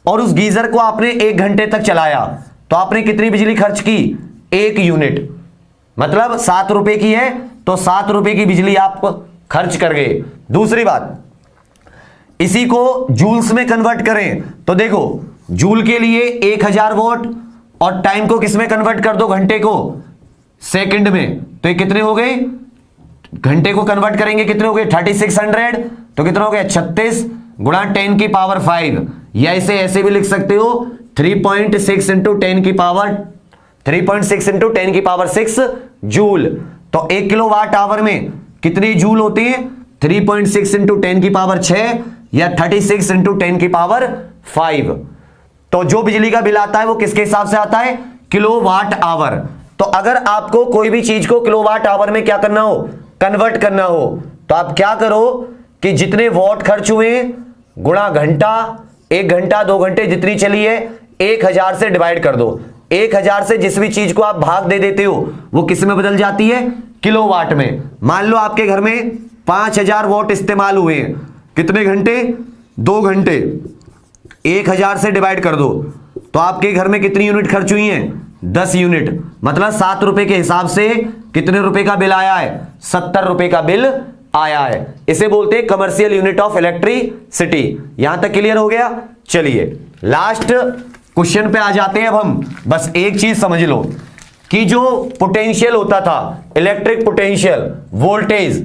और उस गीजर को आपने 1 घंटे तक चलाया, तो आपने कितनी बिजली खर्च की? 1 यूनिट। मतलब 7 रुपए की है, तो 7 रुपए की बिजली आप खर्च कर गए। दूसरी बात, इसी को जूल्स में कन्वर्ट करें, तो देखो, जूल के लिए 1000 वॉट, और टाइम को किस में कन्वर्ट कर दो? घंटे को सेकंड में, तो ये कितने हो गए? घंटे को कन्वर्ट करेंगे कितने हो गए? 3600। तो कितना हो गया? 36 गुणा 10 की पावर 5, या इसे ऐसे भी लिख सकते हो 3.6 इंटू 10 की पावर 3.6 इंटू 10 की पावर 6 जूल। तो 1 किलोवाट आवर में कितनी जूल होते हैं? 3.6 इंटू 10 की पावर 6 या 36 इंटू 10 की पावर 5। तो जो बिजली का बिल आता है वो किसके हिसाब से आता है? Kilowatt hour. तो अगर आपको कोई भी चीज को किलोवाट आवर में क्या करना हो? कन्वर्ट करना हो, तो आप क्या करो कि जितने वॉट खर्च हुए गुणा घंटा, 1 घंटा 2 घंटे जितनी चली है, 1000 से डिवाइड कर दो। 1000 से जिस भी चीज को आप भाग दे देते हो वो किस में बदल जाती है? किलोवाट में। मान लो आपके घर में 5000 वॉट इस्तेमाल हुए हैं, कितने घंटे? 2 घंटे। 1000 से डिवाइड कर दो, तो आपके घर में कितनी यूनिट खर्च हुई हैं? 10 यूनिट। मतलब 7 रुपए के हिसाब से कितने रुपए का बिल आया है? 70 रुपए का बिल आया है। इसे बोलते हैं कमर्शियल यूनिट ऑफ इलेक्ट्रिसिटी। यहां तक क्लियर हो गया? चलिए लास्ट क्वेश्चन पे आ जाते हैं अब हम। बस एक चीज समझ लो कि जो पोटेंशियल होता था, इलेक्ट्रिक पोटेंशियल, वोल्टेज,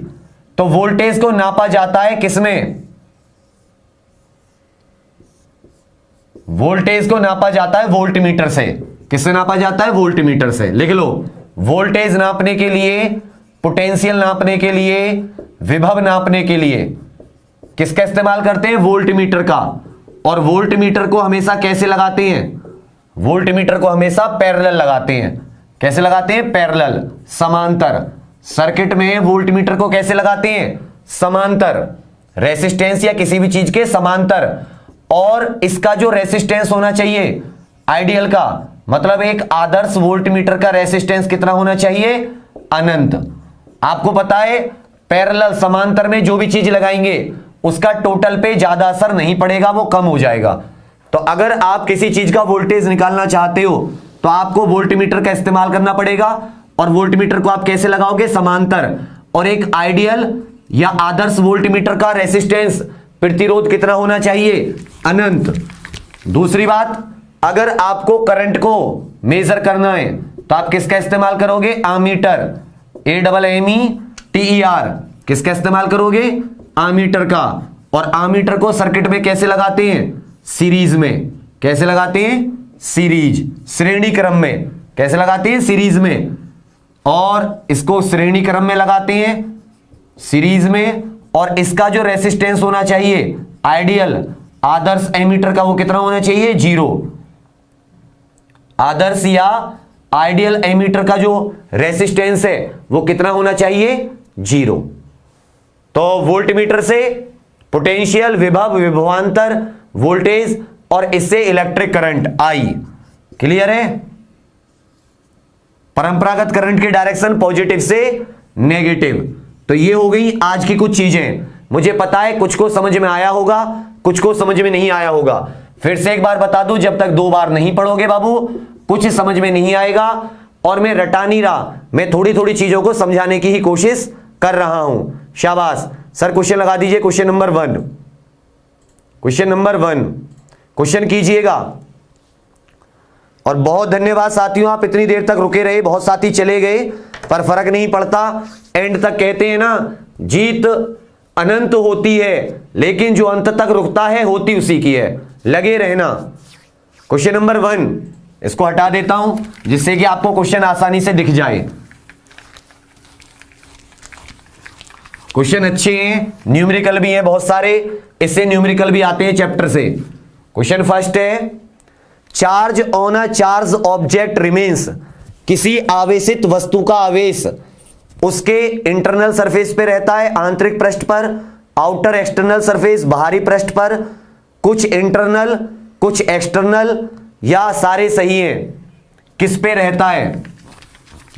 तो वोल्टेज को नापा जाता है किसमें? वोल्टेज को नापा जाता है वोल्टमीटर से। किससे नापा जाता है? वोल्टमीटर से। लिख लो, वोल्टेज नापने के लिए, पोटेंशियल नापने के लिए, विभव नापने के लिए किसका इस्तेमाल करते हैं? वोल्टमीटर का। और वोल्टमीटर को हमेशा कैसे लगाते हैं? वोल्टमीटर को हमेशा पैरेलल लगाते हैं। कैसे लगाते हैं? पैरेलल, समांतर। सर्किट में वोल्टमीटर को कैसे लगाते हैं? समांतर, रेसिस्टेंस या किसी भी चीज के समांतर। और इसका जो रेसिस्टेंस होना चाहिए आइडियल का, मतलब एक आदर्श वोल्टमीटर का रेसिस्टेंस कितना होना चाहिए? अनंत। आपको पता है पैरेलल, समांतर में जो भी चीज लगाएंगे उसका टोटल पे ज्यादा असर नहीं पड़ेगा, वो कम हो जाएगा। तो अगर आप किसी चीज का वोल्टेज निकालना चाहते हो तो आपको वोल्टमीटर का इस्तेमाल करना पड़ेगा। और वोल्टमीटर को आप कैसे लगाओगे? समांतर। और एक आइडियल या आदर्श वोल्टमीटर का रेसिस्टेंस, प्रतिरोध कितना होना चाहिए? अनंत। दूसरी बात, अगर आपको करंट को मेजर करना है तो आप किसका इस्तेमाल करोगे? Ammeter, AMMETER। किसका इस्तेमाल करोगे? आमीटर का। और आमीटर को सर्किट में कैसे लगाते हैं? सीरीज में। कैसे लगाते हैं? सीरीज, श्रेणी क्रम में। कैसे लगाते हैं? सीरीज में। और इसको श्रेणी क्रम में लगाते हैं, सीरीज में। और इसका जो रेसिस्टेंस होना चाहिए आइडियल, आदर्श एमीटर का वो कितना होना चाहिए, 0। आदर्श या आइडियल एमीटर का जो रेसिस्टेंस है वो कितना होना चाहिए, 0। तो वोल्टमीटर से पोटेंशियल, विभव, विभवांतर, वोल्टेज और इससे इलेक्ट्रिक करंट आई। क्लियर है? परंपरागत करंट की डायरेक्शन पॉजिटिव से नेगेटिव। तो ये हो गई आज की कुछ चीजें। मुझे पता है कुछ को समझ में आया होगा, कुछ को समझ में नहीं आया होगा। फिर से एक बार बता दूं, जब तक 2 बार नहीं पढ़ोगे बाबू कुछ समझ में नहीं आएगा। और मैं रटा नहीं रहा, मैं थोड़ी थोड़ी चीजों को समझाने की ही कोशिश कर रहा हूं। शाबाश सर, क्वेश्चन लगा दीजिए। Question number 1, question number 1 question कीजिएगा। और बहुत धन्यवाद साथियों, आप इतनी देर तक रुके रहे। बहुत साथी चले गए पर फर्क नहीं पड़ता, एंड तक कहते हैं ना, जीत अनंत होती है लेकिन जो अंत तक रुकता है होती उसी की है। लगे रहना। क्वेश्चन नंबर 1 इसको हटा देता हूं जिससे कि आपको क्वेश्चन आसानी से दिख जाए। क्वेश्चन अच्छे हैं, न्यूमेरिकल भी हैं बहुत सारे, इससे न्यूमेरिकल भी आते हैं चैप्टर से। क्वेश्चन फर्स्ट है, charge on a charge object remains. किसी आवेशित वस्तु का आवेश उसके इंटरनल सरफेस पे रहता है, आंतरिक पृष्ठ पर, आउटर एक्सटर्नल सरफेस बाहरी पृष्ठ पर, कुछ इंटरनल कुछ एक्सटर्नल, या सारे सही हैं। किस पे रहता है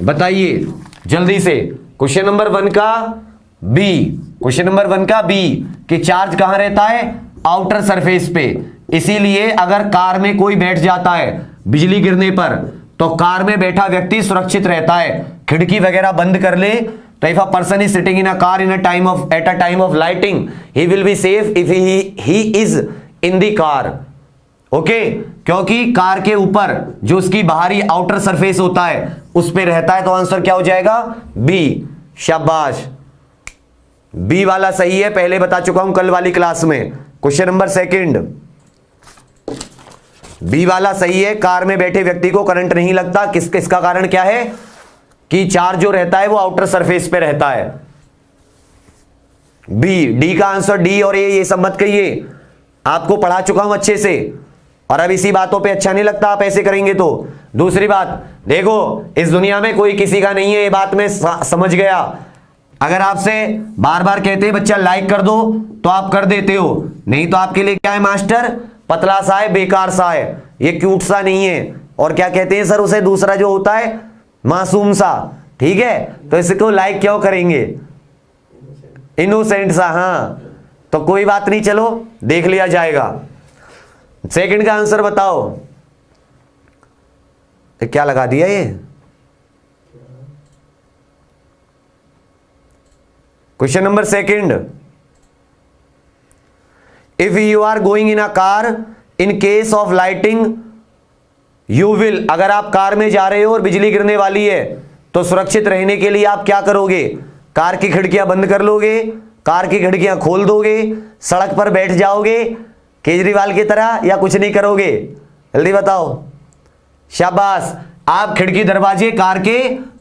बताइए जल्दी से। क्वेश्चन नंबर 1 का बी, क्वेश्चन नंबर 1 का बी कि चार्ज कहां रहता है, आउटर सरफेस पे। इसीलिए अगर कार में कोई बैठ जाता है बिजली गिरने पर तो कार में बैठा व्यक्ति सुरक्षित रहता है। खिड़की वगैरह बंद कर ले तो if a person is sitting in a car in a time of at a time of lighting he will be safe if he is in the car. Okay, क्योंकि कार के ऊपर जो उसकी बाहरी आउटर सरफेस होता है उस पे रहता है। तो आंसर क्या हो जाएगा, बी। शाबाश, बी वाला सही है, पहले बता चुका हूं कल वाली क्लास में। क्वेश्चन नंबर 2 बी वाला सही है, कार में बैठे व्यक्ति को करंट नहीं लगता। किसका कारण क्या है कि चार्ज जो रहता है वो आउटर सरफेस पे रहता है। बी, डी का आंसर डी और ये सब मत कहिए, आपको पढ़ा चुका हूं अच्छे से और अब इसी बातों पे अच्छा नहीं लगता आप ऐसे करेंगे तो। दूसरी बात देखो, इस दुनिया में कोई किसी का नहीं है, ये बात मैं समझ गया। अगर आपसे बार बार कहते हैं बच्चा लाइक कर दो तो आप कर देते हो, नहीं तो आपके लिए क्या है मास्टर, पतला सा है, बेकार सा है, ये क्यूट सा नहीं है। और क्या कहते हैं सर उसे, दूसरा जो होता है मासूम सा। ठीक है, तो इसको लाइक क्यों करेंगे, इनोसेंट सा। हाँ तो कोई बात नहीं, चलो देख लिया जाएगा। 2 का आंसर बताओ। क्या लगा दिया ये, question number 2, if you are going in a car in case of lighting you will. अगर आप कार में जा रहे हो और बिजली गिरने वाली है तो सुरक्षित रहने के लिए आप क्या करोगे, कार की खिड़कियां बंद कर लोगे, कार की खिड़कियां खोल दोगे, सड़क पर बैठ जाओगे केजरीवाल की तरह, या कुछ नहीं करोगे, जल्दी बताओ। शाबाश, आप खिड़की दरवाजे कार के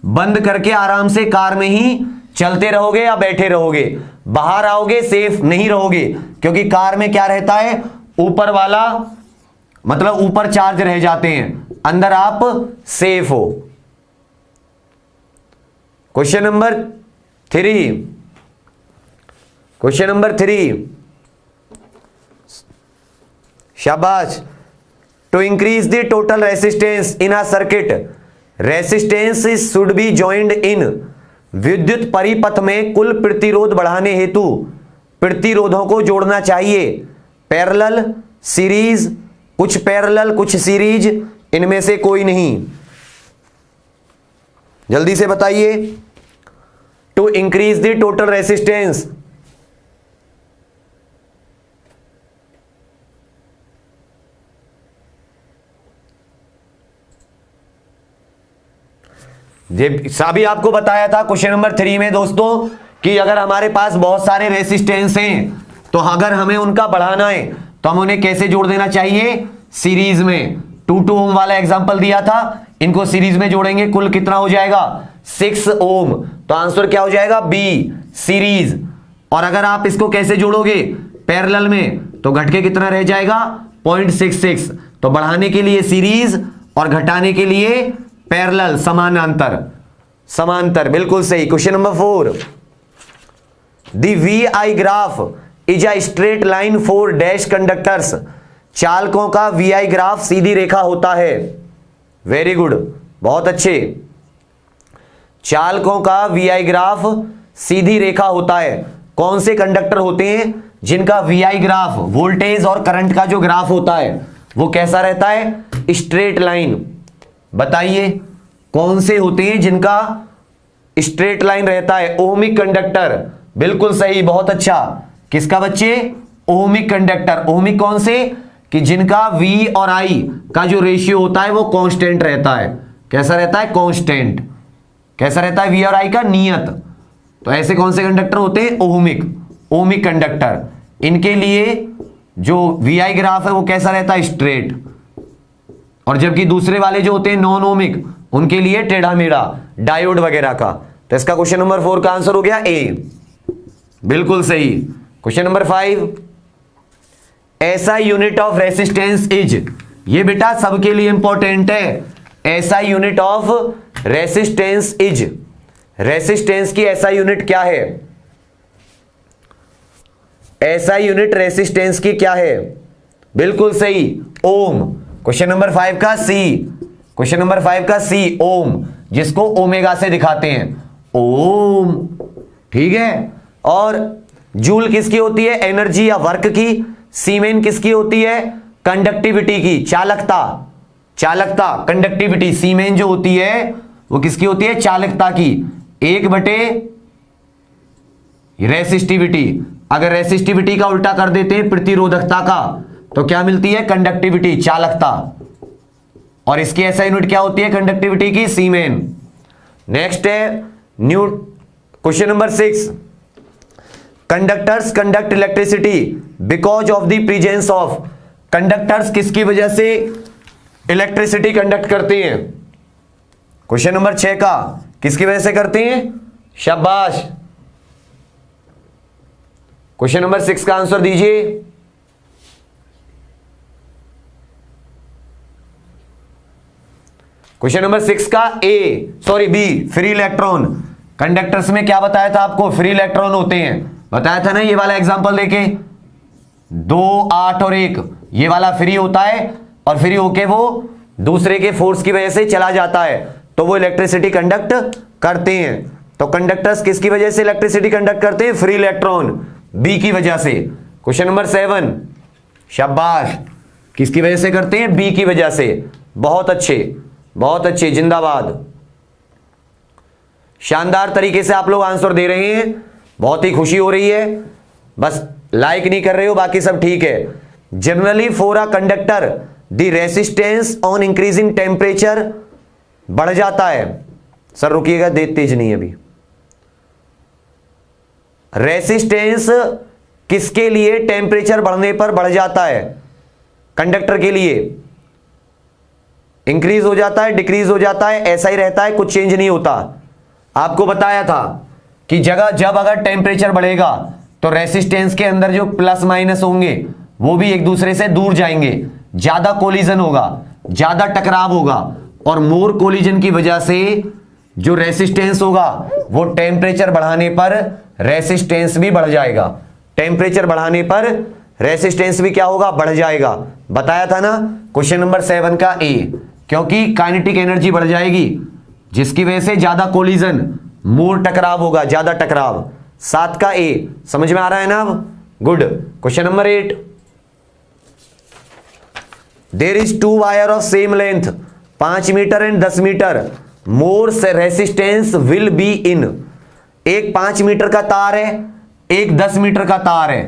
बंद करके आराम से कार में ही चलते रहोगे या बैठे रहोगे। बाहर आओगे सेफ नहीं रहोगे, क्योंकि कार में क्या रहता है, ऊपर वाला मतलब ऊपर चार्ज रह जाते हैं, अंदर आप सेफ हो। क्वेश्चन नंबर 3, क्वेश्चन नंबर 3, शाबाश। To increase the total resistance in a circuit, resistance should be joined in. विद्युत परिपथ में कुल प्रतिरोध बढ़ाने हेतु प्रतिरोधों को जोड़ना चाहिए। पैरेलल, सीरीज, कुछ पैरेलल कुछ सीरीज, इनमें से कोई नहीं। जल्दी से बताइए। To increase the total resistance, अभी आपको बताया था क्वेश्चन नंबर 3 में दोस्तों कि अगर हमारे पास बहुत सारे रेसिस्टेंस हैं तो अगर हमें उनका बढ़ाना है तो हम उन्हें कैसे जोड़ देना चाहिए, सीरीज में। 2 ओम वाला एग्जांपल दिया था, इनको सीरीज में जोड़ेंगे, कुल कितना हो जाएगा 6 ओम। तो आंसर क्या हो जाएगा, बी, सीरीज। और अगर आप इसको कैसे जोड़ोगे, पैरेलल में, तो घट के कितना रह जाएगा 0.66। तो बढ़ाने के लिए सीरीज और घटाने के लिए पैरेलल, समानांतर। समांतर, बिल्कुल सही। Question number 4, the VI graph is a straight line for dash conductors. चालकों का VI ग्राफ सीधी रेखा होता है। वेरी गुड, बहुत अच्छे। चालकों का VI ग्राफ सीधी रेखा होता है। कौन से कंडक्टर होते हैं जिनका VI ग्राफ, वोल्टेज और करंट का जो ग्राफ होता है वो कैसा रहता है, स्ट्रेट लाइन। बताइए कौन से होते हैं जिनका स्ट्रेट लाइन रहता है। ओमिक कंडक्टर, बिल्कुल सही, बहुत अच्छा। किसका बच्चे, ओमिक कंडक्टर। ओमिक कौन से, कि जिनका V और I का जो रेशियो होता है वो कांस्टेंट रहता है। कैसा रहता है, कांस्टेंट। कैसा रहता है, V और I का नियत। तो ऐसे कौन से कंडक्टर होते हैं, ओमिक, ओमिक कंडक्टर। इनके लिए जो VI ग्राफ है वो कैसा रहता है, स्ट्रेट। और जबकि दूसरे वाले जो होते हैं नॉन ओमिक, उनके लिए टेढ़ा मेढ़ा, डायोड वगैरह का। तो इसका क्वेश्चन नंबर 4 का आंसर हो गया ए, बिल्कुल सही। क्वेश्चन नंबर 5, ऐसा यूनिट ऑफ रेसिस्टेंस इज, ये बेटा सबके लिए इंपॉर्टेंट है। ऐसा unit of resistance is, resistance की ऐसा यूनिट क्या है, ऐसा यूनिट रेसिस्टेंस की क्या है, बिल्कुल सही, ओम। क्वेश्चन नंबर 5 का सी, क्वेश्चन नंबर 5 का सी, ओम, जिसको ओमेगा से दिखाते हैं, ओम। ठीक है। और जूल किसकी होती है, एनर्जी या वर्क की। सीमेन किसकी होती है, कंडक्टिविटी की, चालकता, चालकता, कंडक्टिविटी। सीमेन जो होती है वो किसकी होती है, चालकता की। 1/, रेसिस्टिविटी। अगर रेसिस्टिविटी का उल्टा कर देते हैं प्रतिरोधकता का, तो क्या मिलती है, कंडक्टिविटी, चालकता। और इसकी ऐसा यूनिट क्या होती है, कंडक्टिविटी की, सीमेन। नेक्स्ट है new, question number 6, conductors conduct electricity because of the presence of. Conductors किसकी वजह से इलेक्ट्रिसिटी कंडक्ट करते हैं। क्वेश्चन नंबर 6 का, किसकी वजह से करते हैं, शाबाश। क्वेश्चन नंबर 6 का आंसर दीजिए। क्वेश्चन नंबर 6 का बी, फ्री इलेक्ट्रॉन। कंडक्टर्स में क्या बताया था आपको, फ्री इलेक्ट्रॉन होते हैं, बताया था ना ये वाला एग्जांपल देके, 2, 8 और 1, ये वाला फ्री होता है और फ्री होके वो दूसरे के फोर्स की वजह से चला जाता है, तो वो इलेक्ट्रिसिटी कंडक्ट करते हैं। तो कंडक्टर्स किसकी वजह से इलेक्ट्रिसिटी कंडक्ट करते हैं, फ्री इलेक्ट्रॉन, बी की वजह से। क्वेश्चन नंबर 7, शाबाश, किसकी वजह से करते हैं, बी की वजह से। बहुत अच्छे, बहुत अच्छे, जिंदाबाद। शानदार तरीके से आप लोग आंसर दे रहे हैं, बहुत ही खुशी हो रही है। बस लाइक नहीं कर रहे हो, बाकी सब ठीक है। Generally for a conductor the resistance on increasing temperature, बढ़ जाता है। सर रुकिएगा, तेज नहीं अभी। रेसिस्टेंस किसके लिए टेम्परेचर बढ़ने पर बढ़ जाता है, कंडक्टर के लिए इंक्रीज हो जाता है, डिक्रीज हो जाता है, ऐसा ही रहता है, कुछ चेंज नहीं होता। आपको बताया था कि जब अगर टेम्परेचर बढ़ेगा तो रेसिस्टेंस के अंदर जो प्लस माइनस होंगे वो भी एक दूसरे से दूर जाएंगे, ज्यादा कोलिजन होगा, ज्यादा टकराव होगा, और मोर कोलिजन की वजह से जो रेसिस्टेंस होगा वो टेम्परेचर बढ़ाने पर रेसिस्टेंस भी बढ़ जाएगा। टेम्परेचर बढ़ाने पर रेसिस्टेंस भी क्या होगा, बढ़ जाएगा। बताया था ना क्वेश्चन नंबर 7 का ए, क्योंकि काइनेटिक एनर्जी बढ़ जाएगी जिसकी वजह से ज्यादा कोलिजन, मोर टकराव होगा, ज्यादा टकराव। 7 का ए समझ में आ रहा है ना अब, good. Question number 8, there is 2 wire of same length, 5 metre and 10 metre, more resistance will be in. एक 5 मीटर का तार है, एक 10 मीटर का तार है,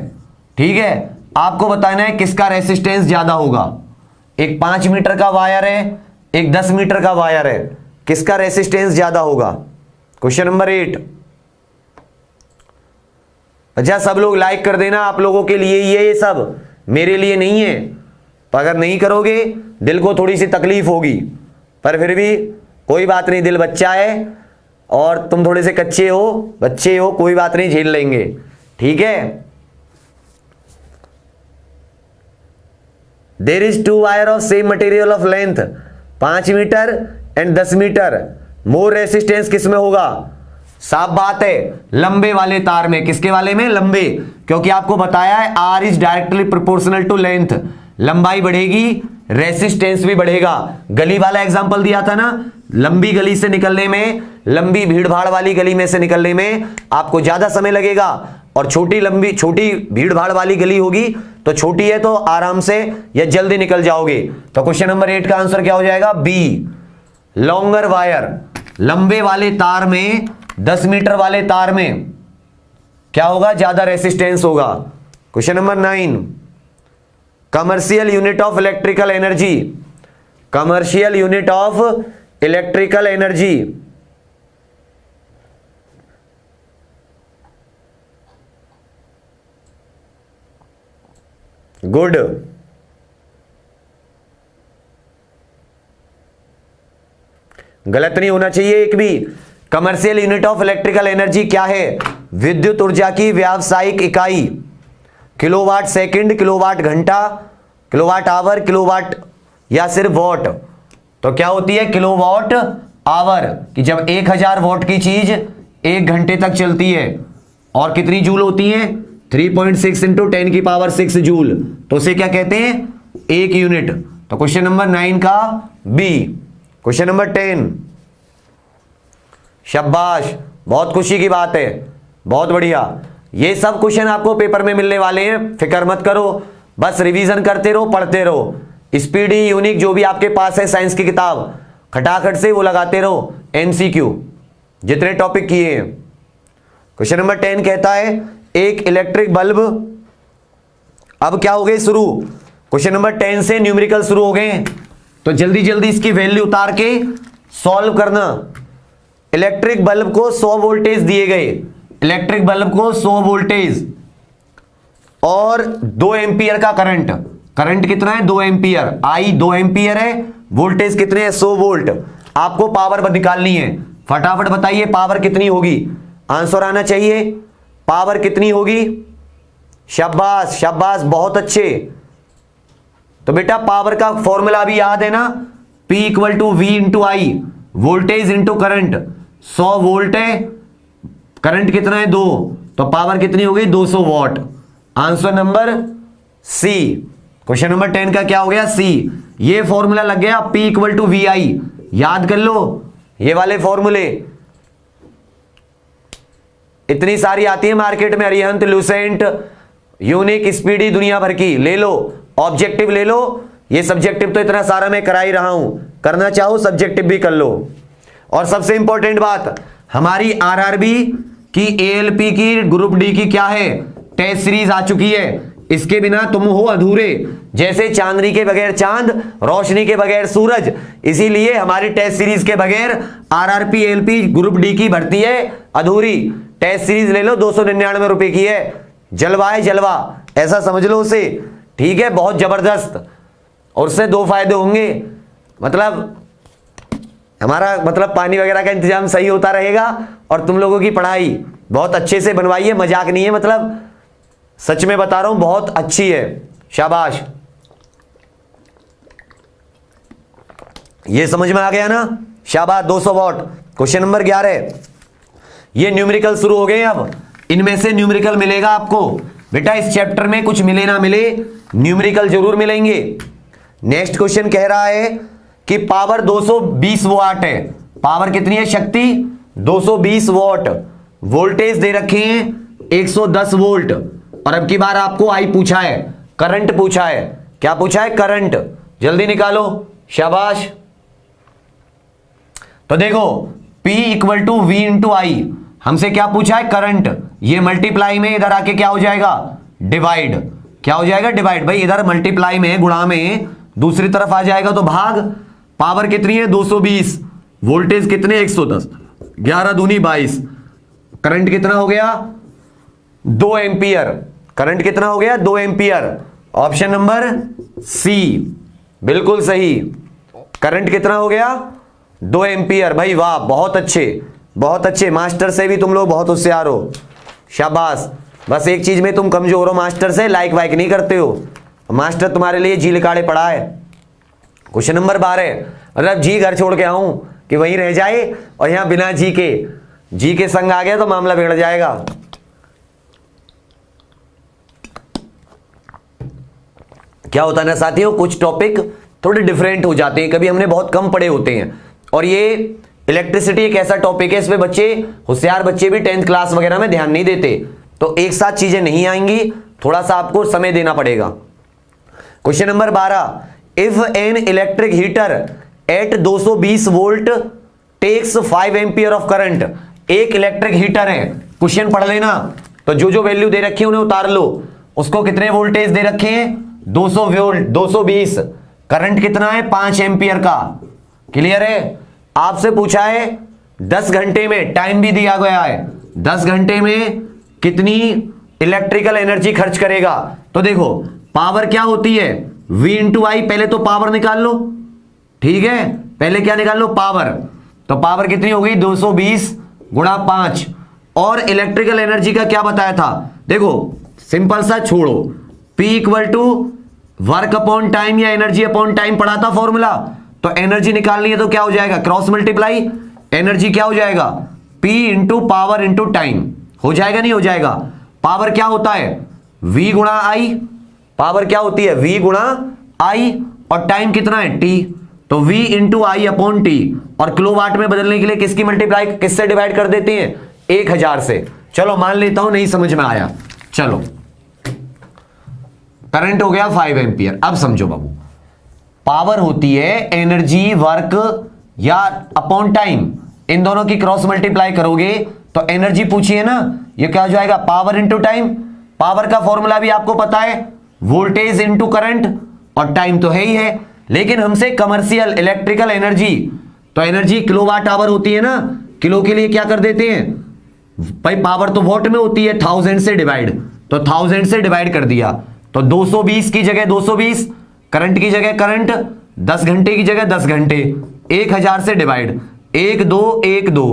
ठीक है। आपको बताना है किसका रेसिस्टेंस ज्यादा होगा। एक 5 मीटर का वायर है, एक 10 मीटर का वायर है, किसका रेसिस्टेंस ज्यादा होगा। Question number 8। अच्छा सब लोग लाइक कर देना, आप लोगों के लिए ये सब, मेरे लिए नहीं है। तो अगर नहीं करोगे दिल को थोड़ी सी तकलीफ होगी, पर फिर भी कोई बात नहीं, दिल बच्चा है और तुम थोड़े से कच्चे हो, बच्चे हो, कोई बात नहीं, झेल लेंगे, ठीक है। There is 2 wire of same material of length 5 metre and 10 metre, more resistance किस में होगा? साफ बात है, लंबे वाले तार में। किसके वाले में? लंबे, क्योंकि आपको बताया है R is directly proportional to length. लंबाई बढ़ेगी, रेसिस्टेंस भी बढ़ेगा। गली वाला एग्जांपल दिया था ना, लंबी गली से निकलने में, लंबी भीड़ भाड़ वाली गली में से निकलने में आपको ज्यादा समय लगेगा, और छोटी भीड़ भाड़ वाली गली होगी तो छोटी है तो आराम से या जल्दी निकल जाओगे। तो क्वेश्चन नंबर 8 का आंसर क्या हो जाएगा? B, longer wire. लंबे वाले तार में, 10 मीटर वाले तार में क्या होगा? ज्यादा रेसिस्टेंस होगा। Question number 9, commercial unit of electrical energy. Commercial unit of electrical energy, good. गलत नहीं होना चाहिए एक भी। Commercial unit of electrical energy क्या है? विद्युत ऊर्जा की व्यावसायिक इकाई। किलोवाट सेकंड, किलोवाट घंटा, किलोवाट आवर, किलोवाट या सिर्फ वॉट? तो क्या होती है? किलोवाट आवर, कि जब 1000 वॉट की चीज 1 घंटे तक चलती है, और कितनी जूल होती है? 3.6 इंटू 10 की पावर 6 जूल, तो उसे क्या कहते हैं? 1 यूनिट। तो क्वेश्चन नंबर 9 का बी। क्वेश्चन नंबर 10, शाबाश, बहुत खुशी की बात है, बहुत बढ़िया। ये सब क्वेश्चन आपको पेपर में मिलने वाले हैं, फिक्र मत करो, बस रिवीजन करते रहो, पढ़ते रहो। स्पीडी, यूनिक जो भी आपके पास है साइंस की किताब, खटाखट से वो लगाते रहो। एमसीक्यू जितने टॉपिक किए हैं। क्वेश्चन नंबर 10 कहता है एक इलेक्ट्रिक बल्ब, अब क्या हो गए शुरू? क्वेश्चन नंबर 10 से न्यूमेरिकल शुरू हो गए, तो जल्दी जल्दी इसकी वैल्यू उतार के सॉल्व करना। इलेक्ट्रिक बल्ब को 100 वोल्टेज दिए गए, इलेक्ट्रिक बल्ब को 100 वोल्टेज और 2 एम्पियर का करंट। करंट कितना है? 2 एम्पियर। आई 2 एम्पियर है, वोल्टेज कितने हैं? 100 वोल्ट। आपको पावर निकालनी है, फटाफट बताइए पावर कितनी होगी? आंसर आना चाहिए, पावर कितनी होगी? शाबाश शाबाश, बहुत अच्छे। तो बेटा पावर का फॉर्मूला भी याद है ना, P equal to V into I, voltage into current. 100 volt है, करंट कितना है? 2, तो पावर कितनी हो गई? 200 watt. Answer number C. Question number 10 का क्या हो गया? सी। ये फॉर्मूला लग गया P इक्वल टू वी आई, याद कर लो ये वाले फॉर्मूले। इतनी सारी आती है मार्केट में, अरिहंत, लूसेंट, यूनिक, स्पीडी, दुनिया भर की। ले लो, ऑब्जेक्टिव ले लो। ये सब्जेक्टिव तो इतना सारा मैं करा ही रहा हूं, करना चाहो सब्जेक्टिव भी कर लो। और सबसे इंपॉर्टेंट बात, हमारी आरआरबी की, एएलपी की, ग्रुप डी की क्या है? टेस्ट सीरीज आ चुकी है। इसके बिना तुम हो अधूरे, जैसे चांदनी के बगैर चांद, रोशनी के बगैर सूरज। इसीलिए हमारी टेस्ट सीरीज के बगैर आरआरपी, एएलपी, ग्रुप डी की भर्ती है अधूरी। टेस्ट सीरीज ले लो, 299 रुपए की है, जलवा है जलवा, ऐसा समझ लो उसे, ठीक है? बहुत जबरदस्त। और उससे 2 फायदे होंगे, मतलब हमारा मतलब पानी वगैरह का इंतजाम सही होता रहेगा, और तुम लोगों की पढ़ाई बहुत अच्छे से बनवाइए, मजाक नहीं है, मतलब सच में बता रहा हूं, बहुत अच्छी है। शाबाश, ये समझ में आ गया ना? शाबाश, 200 वॉट। क्वेश्चन नंबर 11, ये न्यूमेरिकल शुरू हो गए। अब इनमें से न्यूमेरिकल मिलेगा आपको बेटा, इस चैप्टर में कुछ मिले ना मिले, न्यूमेरिकल जरूर मिलेंगे। नेक्स्ट क्वेश्चन कह रहा है कि पावर 220 वाट है। पावर कितनी है? शक्ति 220 वॉट। वोल्टेज दे रखे हैं 110 वोल्ट। और अब की बार आपको आई पूछा है, करंट पूछा है। क्या पूछा है? करंट। जल्दी निकालो, शाबाश। तो देखो P equal to V into I, हमसे क्या पूछा है? करंट। ये मल्टीप्लाई में इधर आके क्या हो जाएगा? डिवाइड। क्या हो जाएगा? डिवाइड। भाई इधर मल्टीप्लाई में, गुणा में, दूसरी तरफ आ जाएगा तो भाग। पावर कितनी है? 220। वोल्टेज कितने? 110। 11 दूनी 22। करंट कितना हो गया? 2 एम्पियर। करंट कितना हो गया? 2 एम्पियर। ऑप्शन नंबर सी बिल्कुल सही। करंट कितना हो गया? 2 एम्पियर। भाई वाह, बहुत अच्छे, बहुत अच्छे। मास्टर से भी तुम लोग बहुत होशियार हो, शाबाश। बस एक चीज में तुम कमजोर हो मास्टर से, लाइक वाइक नहीं करते हो। मास्टर तुम्हारे लिए जी लिखाड़े पड़ा है। क्वेश्चन नंबर 12, मतलब जी घर छोड़ के आऊं कि वहीं रह जाए, और यहां बिना जी के संग आ गया तो मामला बिगड़ जाएगा। क्या होता है ना साथियों, कुछ टॉपिक थोड़े डिफरेंट हो जाते हैं, कभी हमने बहुत कम पढ़े होते हैं, और ये इलेक्ट्रिसिटी एक ऐसा टॉपिक है, इसमें बच्चे, होशियार बच्चे भी 10th क्लास वगैरह में ध्यान नहीं देते, तो एक साथ चीजें नहीं आएंगी, थोड़ा सा आपको समय देना पड़ेगा। Question number 12, if an electric heater at 220 volt takes 5 ampere of current. एक इलेक्ट्रिक हीटर है, क्वेश्चन पढ़ लेना, तो जो जो वैल्यू दे रखी है उन्हें उतार लो। उसको कितने वोल्टेज दे रखे हैं, 200 वोल्ट, 220, करंट कितना है 5 एम्पियर का। क्लियर है? आपसे पूछा है 10 घंटे में, टाइम भी दिया गया है, 10 घंटे में कितनी इलेक्ट्रिकल एनर्जी खर्च करेगा। तो देखो पावर क्या होती है, V इंटू आई, पहले तो पावर निकाल लो, ठीक है, पहले क्या निकाल लो, पावर। तो पावर कितनी हो गई, 220 गुणा 5, और इलेक्ट्रिकल एनर्जी का क्या बताया था, देखो सिंपल सा छोड़ो, P equal to work upon time या एनर्जी अपॉन टाइम पढ़ा था फॉर्मूला, तो एनर्जी निकालनी है तो क्या हो जाएगा, क्रॉस मल्टीप्लाई, एनर्जी क्या हो जाएगा, P into power into time, हो जाएगा नहीं हो जाएगा। पावर क्या होता है, V गुणा आई, पावर क्या होती है, V गुणा आई, और टाइम कितना है, T, तो V इंटू आई अपॉन टी, और किलोवाट में बदलने के लिए किसकी मल्टीप्लाई, किससे डिवाइड कर देते हैं, 1000 से। चलो मान लेता हूं नहीं समझ में आया, चलो करंट हो गया 5 एम्पियर। अब समझो बाबू, पावर होती है एनर्जी वर्क या अपॉन टाइम, इन दोनों की क्रॉस मल्टीप्लाई करोगे तो एनर्जी पूछी है ना, ये क्या हो जाएगा, पावर इंटू टाइम। पावर का फॉर्मूला भी आपको पता है, वोल्टेज इंटू करंट, और टाइम तो है ही है, लेकिन हमसे कमर्शियल इलेक्ट्रिकल एनर्जी, तो एनर्जी किलोवाट आवर होती है ना, किलो के लिए क्या कर देते हैं भाई, पावर तो वॉट में होती है, 1000 से डिवाइड, तो 1000 से डिवाइड कर दिया, तो 220 की जगह 220, करंट की जगह करंट, 10 घंटे की जगह 10 घंटे, 1000 से डिवाइड, 1 2 1 2,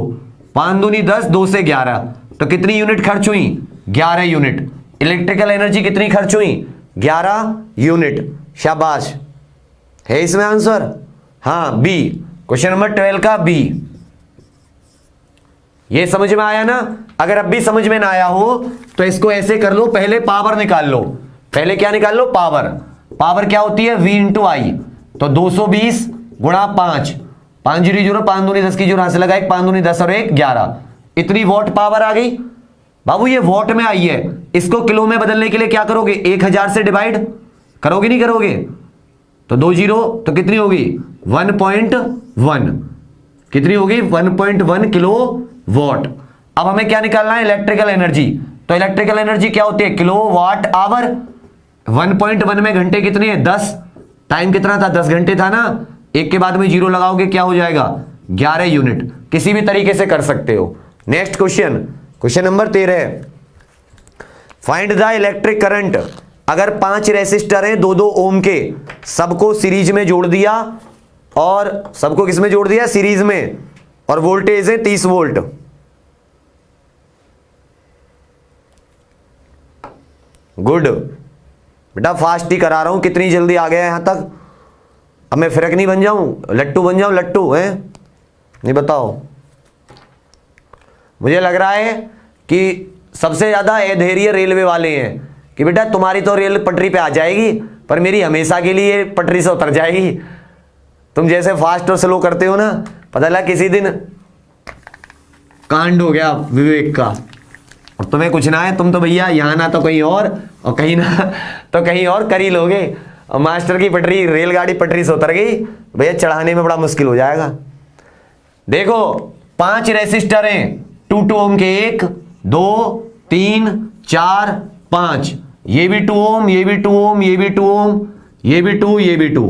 5 दूनी 10, 2 से 11, तो कितनी यूनिट खर्च हुई, 11 यूनिट। इलेक्ट्रिकल एनर्जी कितनी खर्च हुई, 11 यूनिट। शाबाश, है इसमें आंसर, हाँ बी, क्वेश्चन नंबर 12 का बी। ये समझ में आया ना, अगर अब भी समझ में ना आया हो तो इसको ऐसे कर लो, पहले पावर निकाल लो, पहले क्या निकाल लो, पावर। पावर क्या होती है, V इंटू आई, तो 220 गुणा 5, 5 0 0, 5 दूनी 10 की जो हाथ से लगाए, 5 दूनी 10 और 1 11, इतनी वॉट पावर आ गई। बाबू ये वॉट में आई है, इसको किलो में बदलने के लिए क्या करोगे, 1000 से डिवाइड करोगे, नहीं करोगे, तो 2 0, तो कितनी होगी 1.1, कितनी होगी 1.1 किलो वॉट। अब हमें क्या निकालना है, इलेक्ट्रिकल एनर्जी, तो इलेक्ट्रिकल एनर्जी क्या होती है, किलो वाट आवर। 1.1 में घंटे कितने हैं, 10, टाइम कितना था, 10 घंटे था ना, एक के बाद में 0 लगाओगे क्या हो जाएगा, 11 यूनिट। किसी भी तरीके से कर सकते हो। Next question, question number 13, find the electric current. अगर 5 रेसिस्टर हैं 2-2 ओम के, सबको सीरीज में जोड़ दिया, और सबको किस में जोड़ दिया, सीरीज में, और वोल्टेज है 30 वोल्ट। गुड बेटा, फास्ट ही करा रहा हूं, कितनी जल्दी आ गया यहां तक। अब मैं फिरक नहीं बन जाऊं, लट्टू बन जाऊं, लट्टू है नहीं, बताओ। मुझे लग रहा है कि सबसे ज्यादा अधैर्य रेलवे वाले हैं कि बेटा तुम्हारी तो रेल पटरी पे आ जाएगी, पर मेरी हमेशा के लिए पटरी से उतर जाएगी। तुम जैसे फास्ट और स्लो करते हो ना, पता लगा किसी दिन कांड हो गया विवेक का, और तुम्हें कुछ ना है, तुम तो भैया यहां ना तो कहीं और कहीं ना तो कहीं और कर ही लोगे, और मास्टर की पटरी, रेलगाड़ी पटरी से उतर गई, भैया चढ़ाने में बड़ा मुश्किल हो जाएगा। देखो 5 रेसिस्टर हैं 2-2 ओम के, 1 2 3 4 5, ये भी 2 ओम, ये भी 2 ओम, ये भी 2 ओम, ये भी 2, ये भी 2,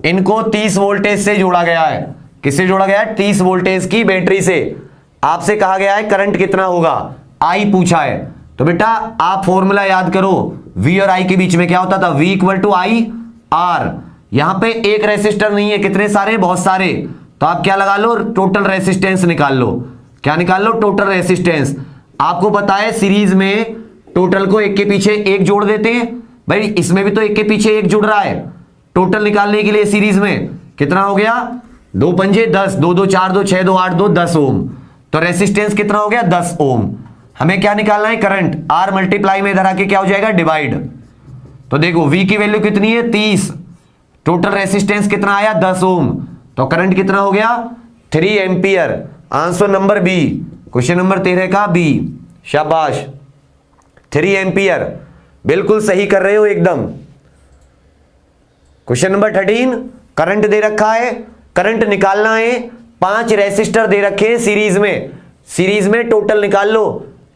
इनको 30 वोल्टेज से जोड़ा गया है। किससे जोड़ा गया है, 30 वोल्टेज की बैटरी से। आपसे कहा गया है करंट कितना होगा, आई पूछा है, तो बेटा आप फॉर्मूला याद करो, V और I के बीच में क्या होता था, V equal to I R. यहां पे एक रेसिस्टर नहीं है, कितने सारे, बहुत सारे, तो आप क्या लगा लो, टोटल रेसिस्टेंस निकाल लो। क्या निकाल लो, टोटल रेसिस्टेंस। आपको पता है सीरीज में टोटल को एक के पीछे एक जोड़ देते हैं, भाई इसमें भी तो एक के पीछे एक जुड़ रहा है, टोटल निकालने के लिए सीरीज में कितना हो गया, 2 पंजे 10, 2 2 4 2 6 2 8 2 10 ओम। तो रेसिस्टेंस कितना हो गया, 10 ओम। हमें क्या निकालना है, करंट। R मल्टीप्लाई में इधर आके क्या हो जाएगा, डिवाइड। तो देखो V की वैल्यू कितनी है, 30, टोटल रेसिस्टेंस कितना आया, 10 ओम। तो करंट कितना हो गया, 3 ampere. Answer number B, question number 13 का बी। शाबाश, 3 एम्पियर, बिल्कुल सही कर रहे हो एकदम। क्वेश्चन नंबर 13, करंट दे रखा है, करंट निकालना है, 5 रेसिस्टर दे रखे हैं सीरीज में, सीरीज में टोटल निकाल लो।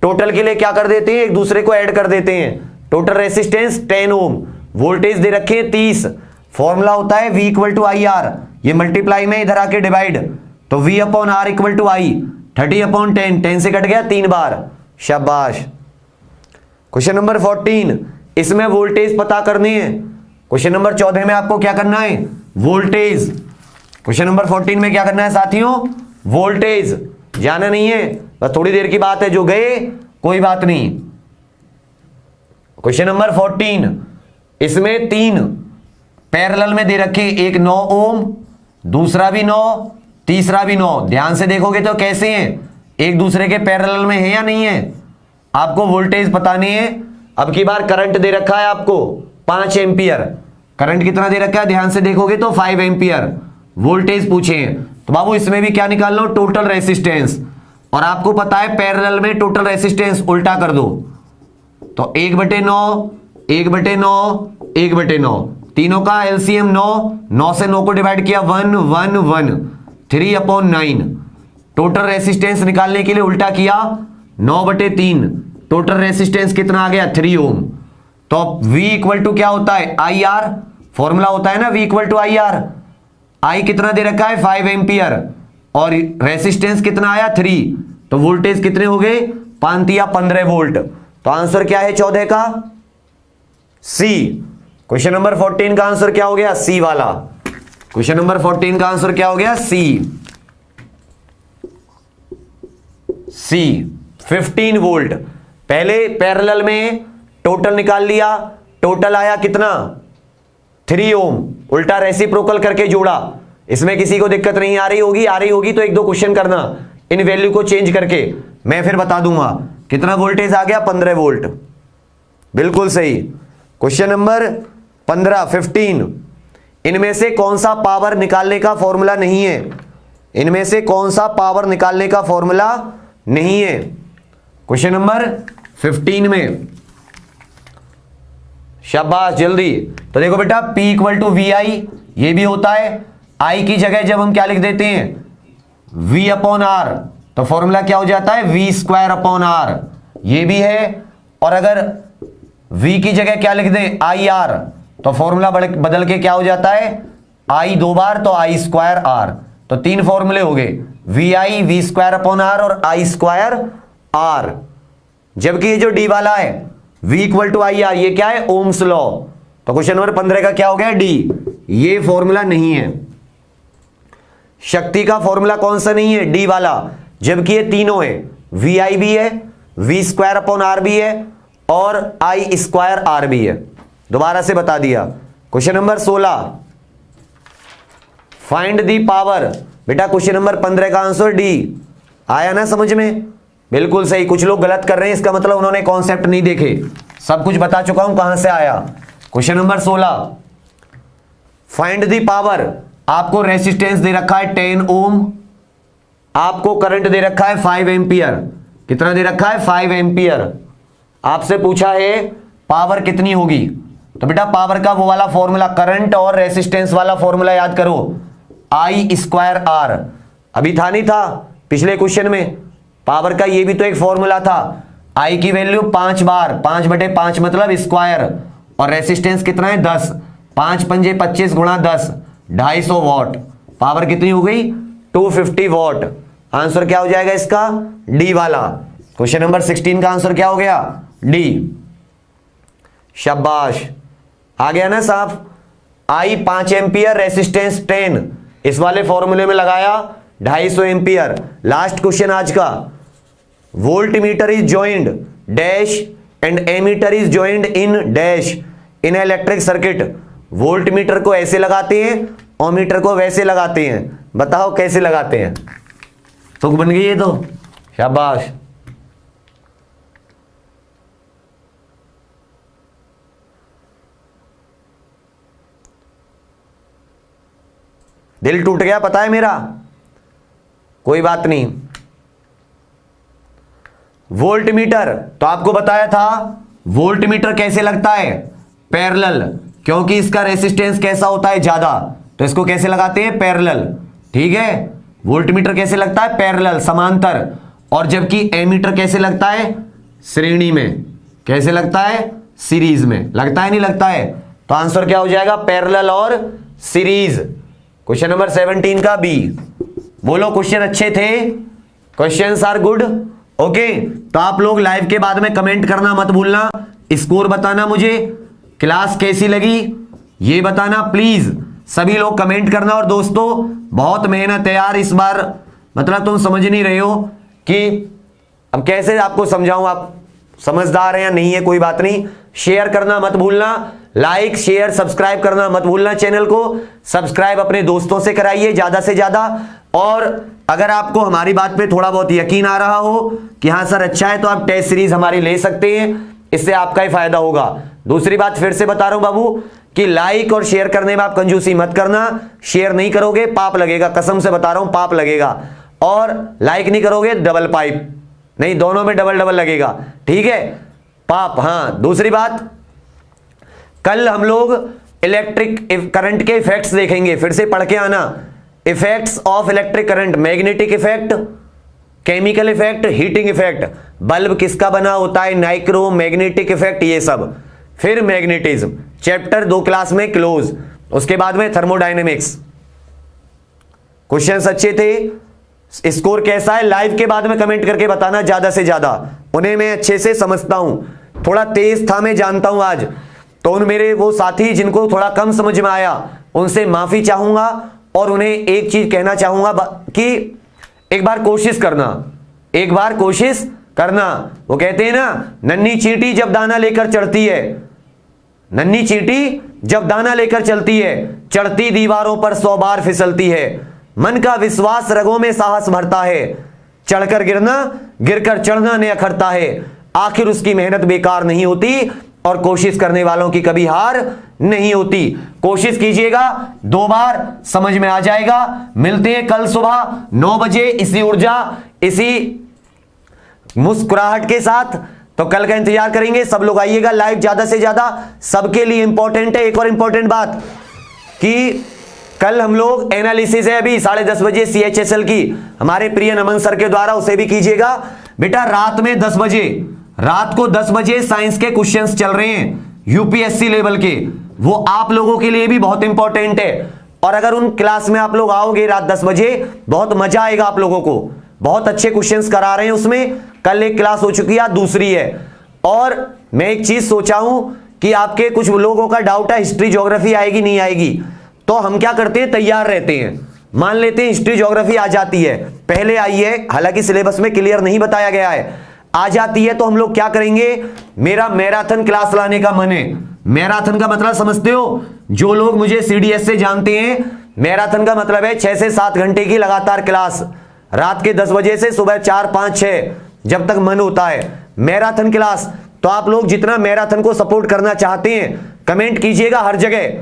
टोटल के लिए क्या कर देते हैं, एक दूसरे को ऐड कर देते हैं। टोटल रेसिस्टेंस 10 ओम, वोल्टेज दे रखे हैं 30, फॉर्मूला होता है V equal to I R, ये मल्टीप्लाई में इधर आके डिवाइड, तो V upon R equal to I, 30 upon 10, 10 से कट गया 3 बार। शाबाश। क्वेश्चन नंबर 14, इसमें वोल्टेज पता करनी है। क्वेश्चन नंबर 14 में आपको क्या करना है, वोल्टेज। क्वेश्चन नंबर 14 में क्या करना है साथियों, वोल्टेज। जाना नहीं है, बस थोड़ी देर की बात है, जो गए कोई बात नहीं। क्वेश्चन नंबर 14, इसमें 3 पैरेलल में दे रखे, एक 9 ओम, दूसरा भी 9, तीसरा भी 9। ध्यान से देखोगे तो कैसे हैं, एक दूसरे के पैरेलल में है या नहीं है। आपको वोल्टेज बतानी है। अब की बार करंट दे रखा है आपको 5 एम्पियर, करंट कितना दे रखा है, ध्यान से देखोगे तो 5 एम्पियर। वोल्टेज पूछे हैं तो बाबू इसमें भी क्या निकाल लो, टोटल रेसिस्टेंस। और आपको पता है पैरेलल में टोटल रेसिस्टेंस उल्टा कर दो, तो 1/9, 1/9, 1/9, तीनों का एलसीएम 9, 9 से 9 को डिवाइड किया 1 1 1, 3/9। टोटल रेसिस्टेंस निकालने के लिए उल्टा किया, 9/3, टोटल रेसिस्टेंस कितना आ गया, 3 ओम। तो V इक्वल टू क्या होता है, आई आर, फॉर्मूला होता है ना V equal to I R. I कितना दे रखा है, 5 एम्पियर, और रेसिस्टेंस कितना आया, 3, तो वोल्टेज कितने हो गए, 5 या 15 वोल्ट। तो आंसर क्या है 14 का, सी। क्वेश्चन नंबर 14 का आंसर क्या हो गया, सी वाला। क्वेश्चन नंबर 14 का आंसर क्या हो गया, सी। सी 15 वोल्ट। पहले पैरेलल में टोटल निकाल लिया, टोटल आया कितना, 3 ओम, उल्टा रेसिप्रोकल करके जोड़ा। इसमें किसी को दिक्कत नहीं आ रही होगी, आ रही होगी तो 1-2 क्वेश्चन करना इन वैल्यू को चेंज करके, मैं फिर बता दूंगा कितना वोल्टेज आ गया, 15 वोल्ट, बिल्कुल सही। क्वेश्चन नंबर 15 इनमें से कौन सा पावर निकालने का फॉर्मूला नहीं है, इनमें से कौन सा पावर निकालने का फॉर्मूला नहीं है। क्वेश्चन नंबर 15 में, शाबाश जल्दी। तो देखो बेटा P इक्वल टू वी आई, ये भी होता है। I की जगह जब हम क्या लिख देते हैं, V अपॉन आर, तो फॉर्मूला क्या हो जाता है, V² अपॉन आर, ये भी है। और अगर V की जगह क्या लिख दें, IR, तो फॉर्मूला बदल के क्या हो जाता है, I 2 बार तो I² R। तो 3 फॉर्मूले हो गए, VI, V² अपॉन आर और I² R। जबकि ये जो D वाला है V equal to I R, ये क्या है, ओम्स लॉ। तो क्वेश्चन नंबर 15 का क्या हो गया, डी, ये फॉर्मूला नहीं है। शक्ति का फॉर्मूला कौन सा नहीं है, डी वाला, जबकि ये तीनों है, वी आई भी है, V² अपॉन आर भी है और I² R भी है। दोबारा से बता दिया। Question number 16, find the power. बेटा क्वेश्चन नंबर 15 का आंसर डी, आया ना समझ में, बिल्कुल सही। कुछ लोग गलत कर रहे हैं, इसका मतलब उन्होंने कॉन्सेप्ट नहीं देखे, सब कुछ बता चुका हूं कहां से आया। Question number 16, find the power. आपको रेसिस्टेंस दे रखा है 10 ओम, आपको करंट दे रखा है 5 एम्पियर। कितना दे रखा है, 5 एम्पियर। आपसे पूछा है पावर कितनी होगी, तो बेटा पावर का वो वाला फॉर्मूला, करंट और रेसिस्टेंस वाला फॉर्मूला याद करो, I² R। अभी था नहीं था पिछले क्वेश्चन में, पावर का ये भी तो एक फॉर्मूला था। I की वैल्यू 5 बार, 5/5 मतलब स्क्वायर, और रेसिस्टेंस कितना है 10, 5 पंजे 25 गुणा 10, 250 वॉट। पावर कितनी हो गई, 250 वॉट। आंसर क्या हो जाएगा इसका, डी वाला। क्वेश्चन नंबर 16 का आंसर क्या हो गया, डी। शाबाश, आ गया ना साफ। I 5 एम्पियर, रेसिस्टेंस 10, इस वाले फॉर्मूले में लगाया 250 एम्पियर। लास्ट क्वेश्चन आज का, voltmeter is joined dash and ammeter is joined in dash. In electric circuit voltmeter को ऐसे लगाते हैं, ओमीटर को वैसे लगाते हैं। बताओ कैसे लगाते हैं? तुक बन गई है तो शाबाश। दिल टूट गया पता है मेरा, कोई बात नहीं। वोल्ट मीटर तो आपको बताया था, वोल्ट मीटर कैसे लगता है? पैरेलल, क्योंकि इसका रेसिस्टेंस कैसा होता है? ज्यादा, तो इसको कैसे लगाते हैं? पैरेलल। ठीक है, वोल्ट मीटर कैसे लगता है? पैरेलल, समांतर। और जबकि एमीटर कैसे लगता है? श्रेणी में। कैसे लगता है? सीरीज में। लगता है नहीं लगता है? तो आंसर क्या हो जाएगा? पैरेलल और सीरीज। क्वेश्चन नंबर 17 का बी। बोलो क्वेश्चन अच्छे थे? Questions are good? ओके, तो आप लोग लाइव के बाद में कमेंट करना मत भूलना, स्कोर बताना, मुझे क्लास कैसी लगी ये बताना प्लीज। सभी लोग कमेंट करना। और दोस्तों बहुत मेहनत है यार इस बार, मतलब तुम समझ नहीं रहे हो कि अब कैसे आपको समझाऊं, आप समझदार हैं या नहीं है, कोई बात नहीं। शेयर करना मत भूलना, लाइक शेयर सब्सक्राइब करना मत भूलना। चैनल को सब्सक्राइब अपने दोस्तों से कराइए ज्यादा से ज्यादा। और अगर आपको हमारी बात पे थोड़ा बहुत यकीन आ रहा हो कि हाँ सर अच्छा है, तो आप टेस्ट सीरीज हमारी ले सकते हैं, इससे आपका ही फायदा होगा। दूसरी बात फिर से बता रहा हूं बाबू कि लाइक और शेयर करने में आप कंजूसी मत करना। शेयर नहीं करोगे पाप लगेगा, कसम से बता रहा हूं पाप लगेगा। और लाइक नहीं करोगे डबल पाइप, नहीं दोनों में डबल डबल लगेगा। ठीक है, पाप। हाँ, दूसरी बात, कल हम लोग इलेक्ट्रिक करंट के इफेक्ट्स देखेंगे, फिर से पढ़ के आना। Effects of electric current, magnetic effect, chemical effect, heating effect, bulb किसका बना होता है, नाइक्रो, मैग्नेटिक इफेक्ट, ये सब। फिर मैग्नेटिज्म, चैप्टर 2 क्लास में क्लोज। उसके बाद में थर्मोडायनेमिक्स। क्वेश्चंस अच्छे थे, स्कोर कैसा है लाइव के बाद में कमेंट करके बताना ज्यादा से ज्यादा, उन्हें मैं अच्छे से समझता हूं। थोड़ा तेज था मैं जानता हूं आज, तो उन मेरे वो साथी जिनको थोड़ा कम समझ में आया उनसे माफी चाहूंगा और उन्हें एक चीज कहना चाहूंगा कि एक बार कोशिश करना, एक बार कोशिश करना। वो कहते हैं ना, नन्ही चींटी जब दाना लेकर चढ़ती है, नन्ही चींटी जब दाना लेकर चलती है, चढ़ती दीवारों पर 100 बार फिसलती है। मन का विश्वास रगों में साहस भरता है, चढ़कर गिरना गिरकर चढ़ना ने अखरता है। आखिर उसकी मेहनत बेकार नहीं होती और कोशिश करने वालों की कभी हार नहीं होती। कोशिश कीजिएगा, 2 बार समझ में आ जाएगा। मिलते हैं कल सुबह 9 बजे इसी ऊर्जा इसी मुस्कुराहट के साथ। तो कल का इंतजार करेंगे, सब लोग आइएगा लाइव ज्यादा से ज्यादा, सबके लिए इंपॉर्टेंट है। एक और इंपॉर्टेंट बात कि कल हम लोग एनालिसिस है अभी 10:30 बजे CHSL की, हमारे प्रिय नमन सर के द्वारा, उसे भी कीजिएगा बेटा। रात में 10 बजे, रात को 10 बजे साइंस के क्वेश्चंस चल रहे हैं UPSC लेवल के, वो आप लोगों के लिए भी बहुत इंपॉर्टेंट है। और अगर उन क्लास में आप लोग आओगे रात 10 बजे, बहुत मजा आएगा आप लोगों को। बहुत अच्छे क्वेश्चंस करा रहे हैं उसमें। कल एक क्लास हो चुकी है, दूसरी है। और मैं एक चीज सोचा हूं कि आपके कुछ लोगों का डाउट है हिस्ट्री ज्योग्राफी आएगी नहीं आएगी, तो हम क्या करते हैं, तैयार रहते हैं। मान लेते हैं हिस्ट्री ज्योग्राफी आ जाती है, पहले आई है, हालांकि सिलेबस में क्लियर नहीं बताया गया है, आ जाती है, तो हम लोग क्या करेंगे, मेरा मैराथन क्लास लाने का मन है। मैराथन का मतलब समझते हो? जो लोग मुझे CDS से जानते हैं, मैराथन का मतलब है 6 से 7 घंटे की लगातार क्लास, रात के 10 बजे से सुबह 4, 5, 6 जब तक मन होता है, मैराथन क्लास। तो आप लोग जितना मैराथन को सपोर्ट करना चाहते हैं कमेंट कीजिएगा हर जगह,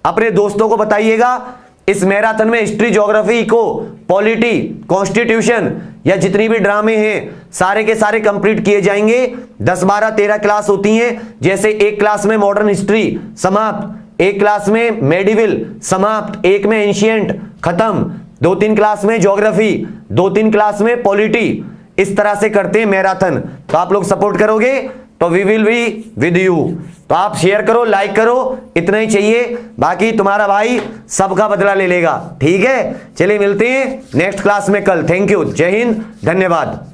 अपने दोस्तों को बताइएगा। इस मैराथन में history geography eco polity constitution या जितनी भी ड्रामे हैं सारे के सारे कंप्लीट किए जाएंगे। 10, 12, 13 क्लास होती हैं। जैसे एक क्लास में मॉडर्न हिस्ट्री समाप्त, एक क्लास में मेडिवल समाप्त, एक में एंशिएंट खत्म, 2-3 क्लास में ज्योग्राफी, 2-3 क्लास में पॉलिटी। इस तरह से करते हैं मैराथन। तो आप लोग सपोर्ट करोगे तो we will be with you. तो आप शेयर करो, लाइक करो, इतना ही चाहिए, बाकी तुम्हारा भाई सबका बदला ले लेगा। ठीक है, चलिए मिलते हैं नेक्स्ट क्लास में कल। थैंक यू, जय हिंद, धन्यवाद।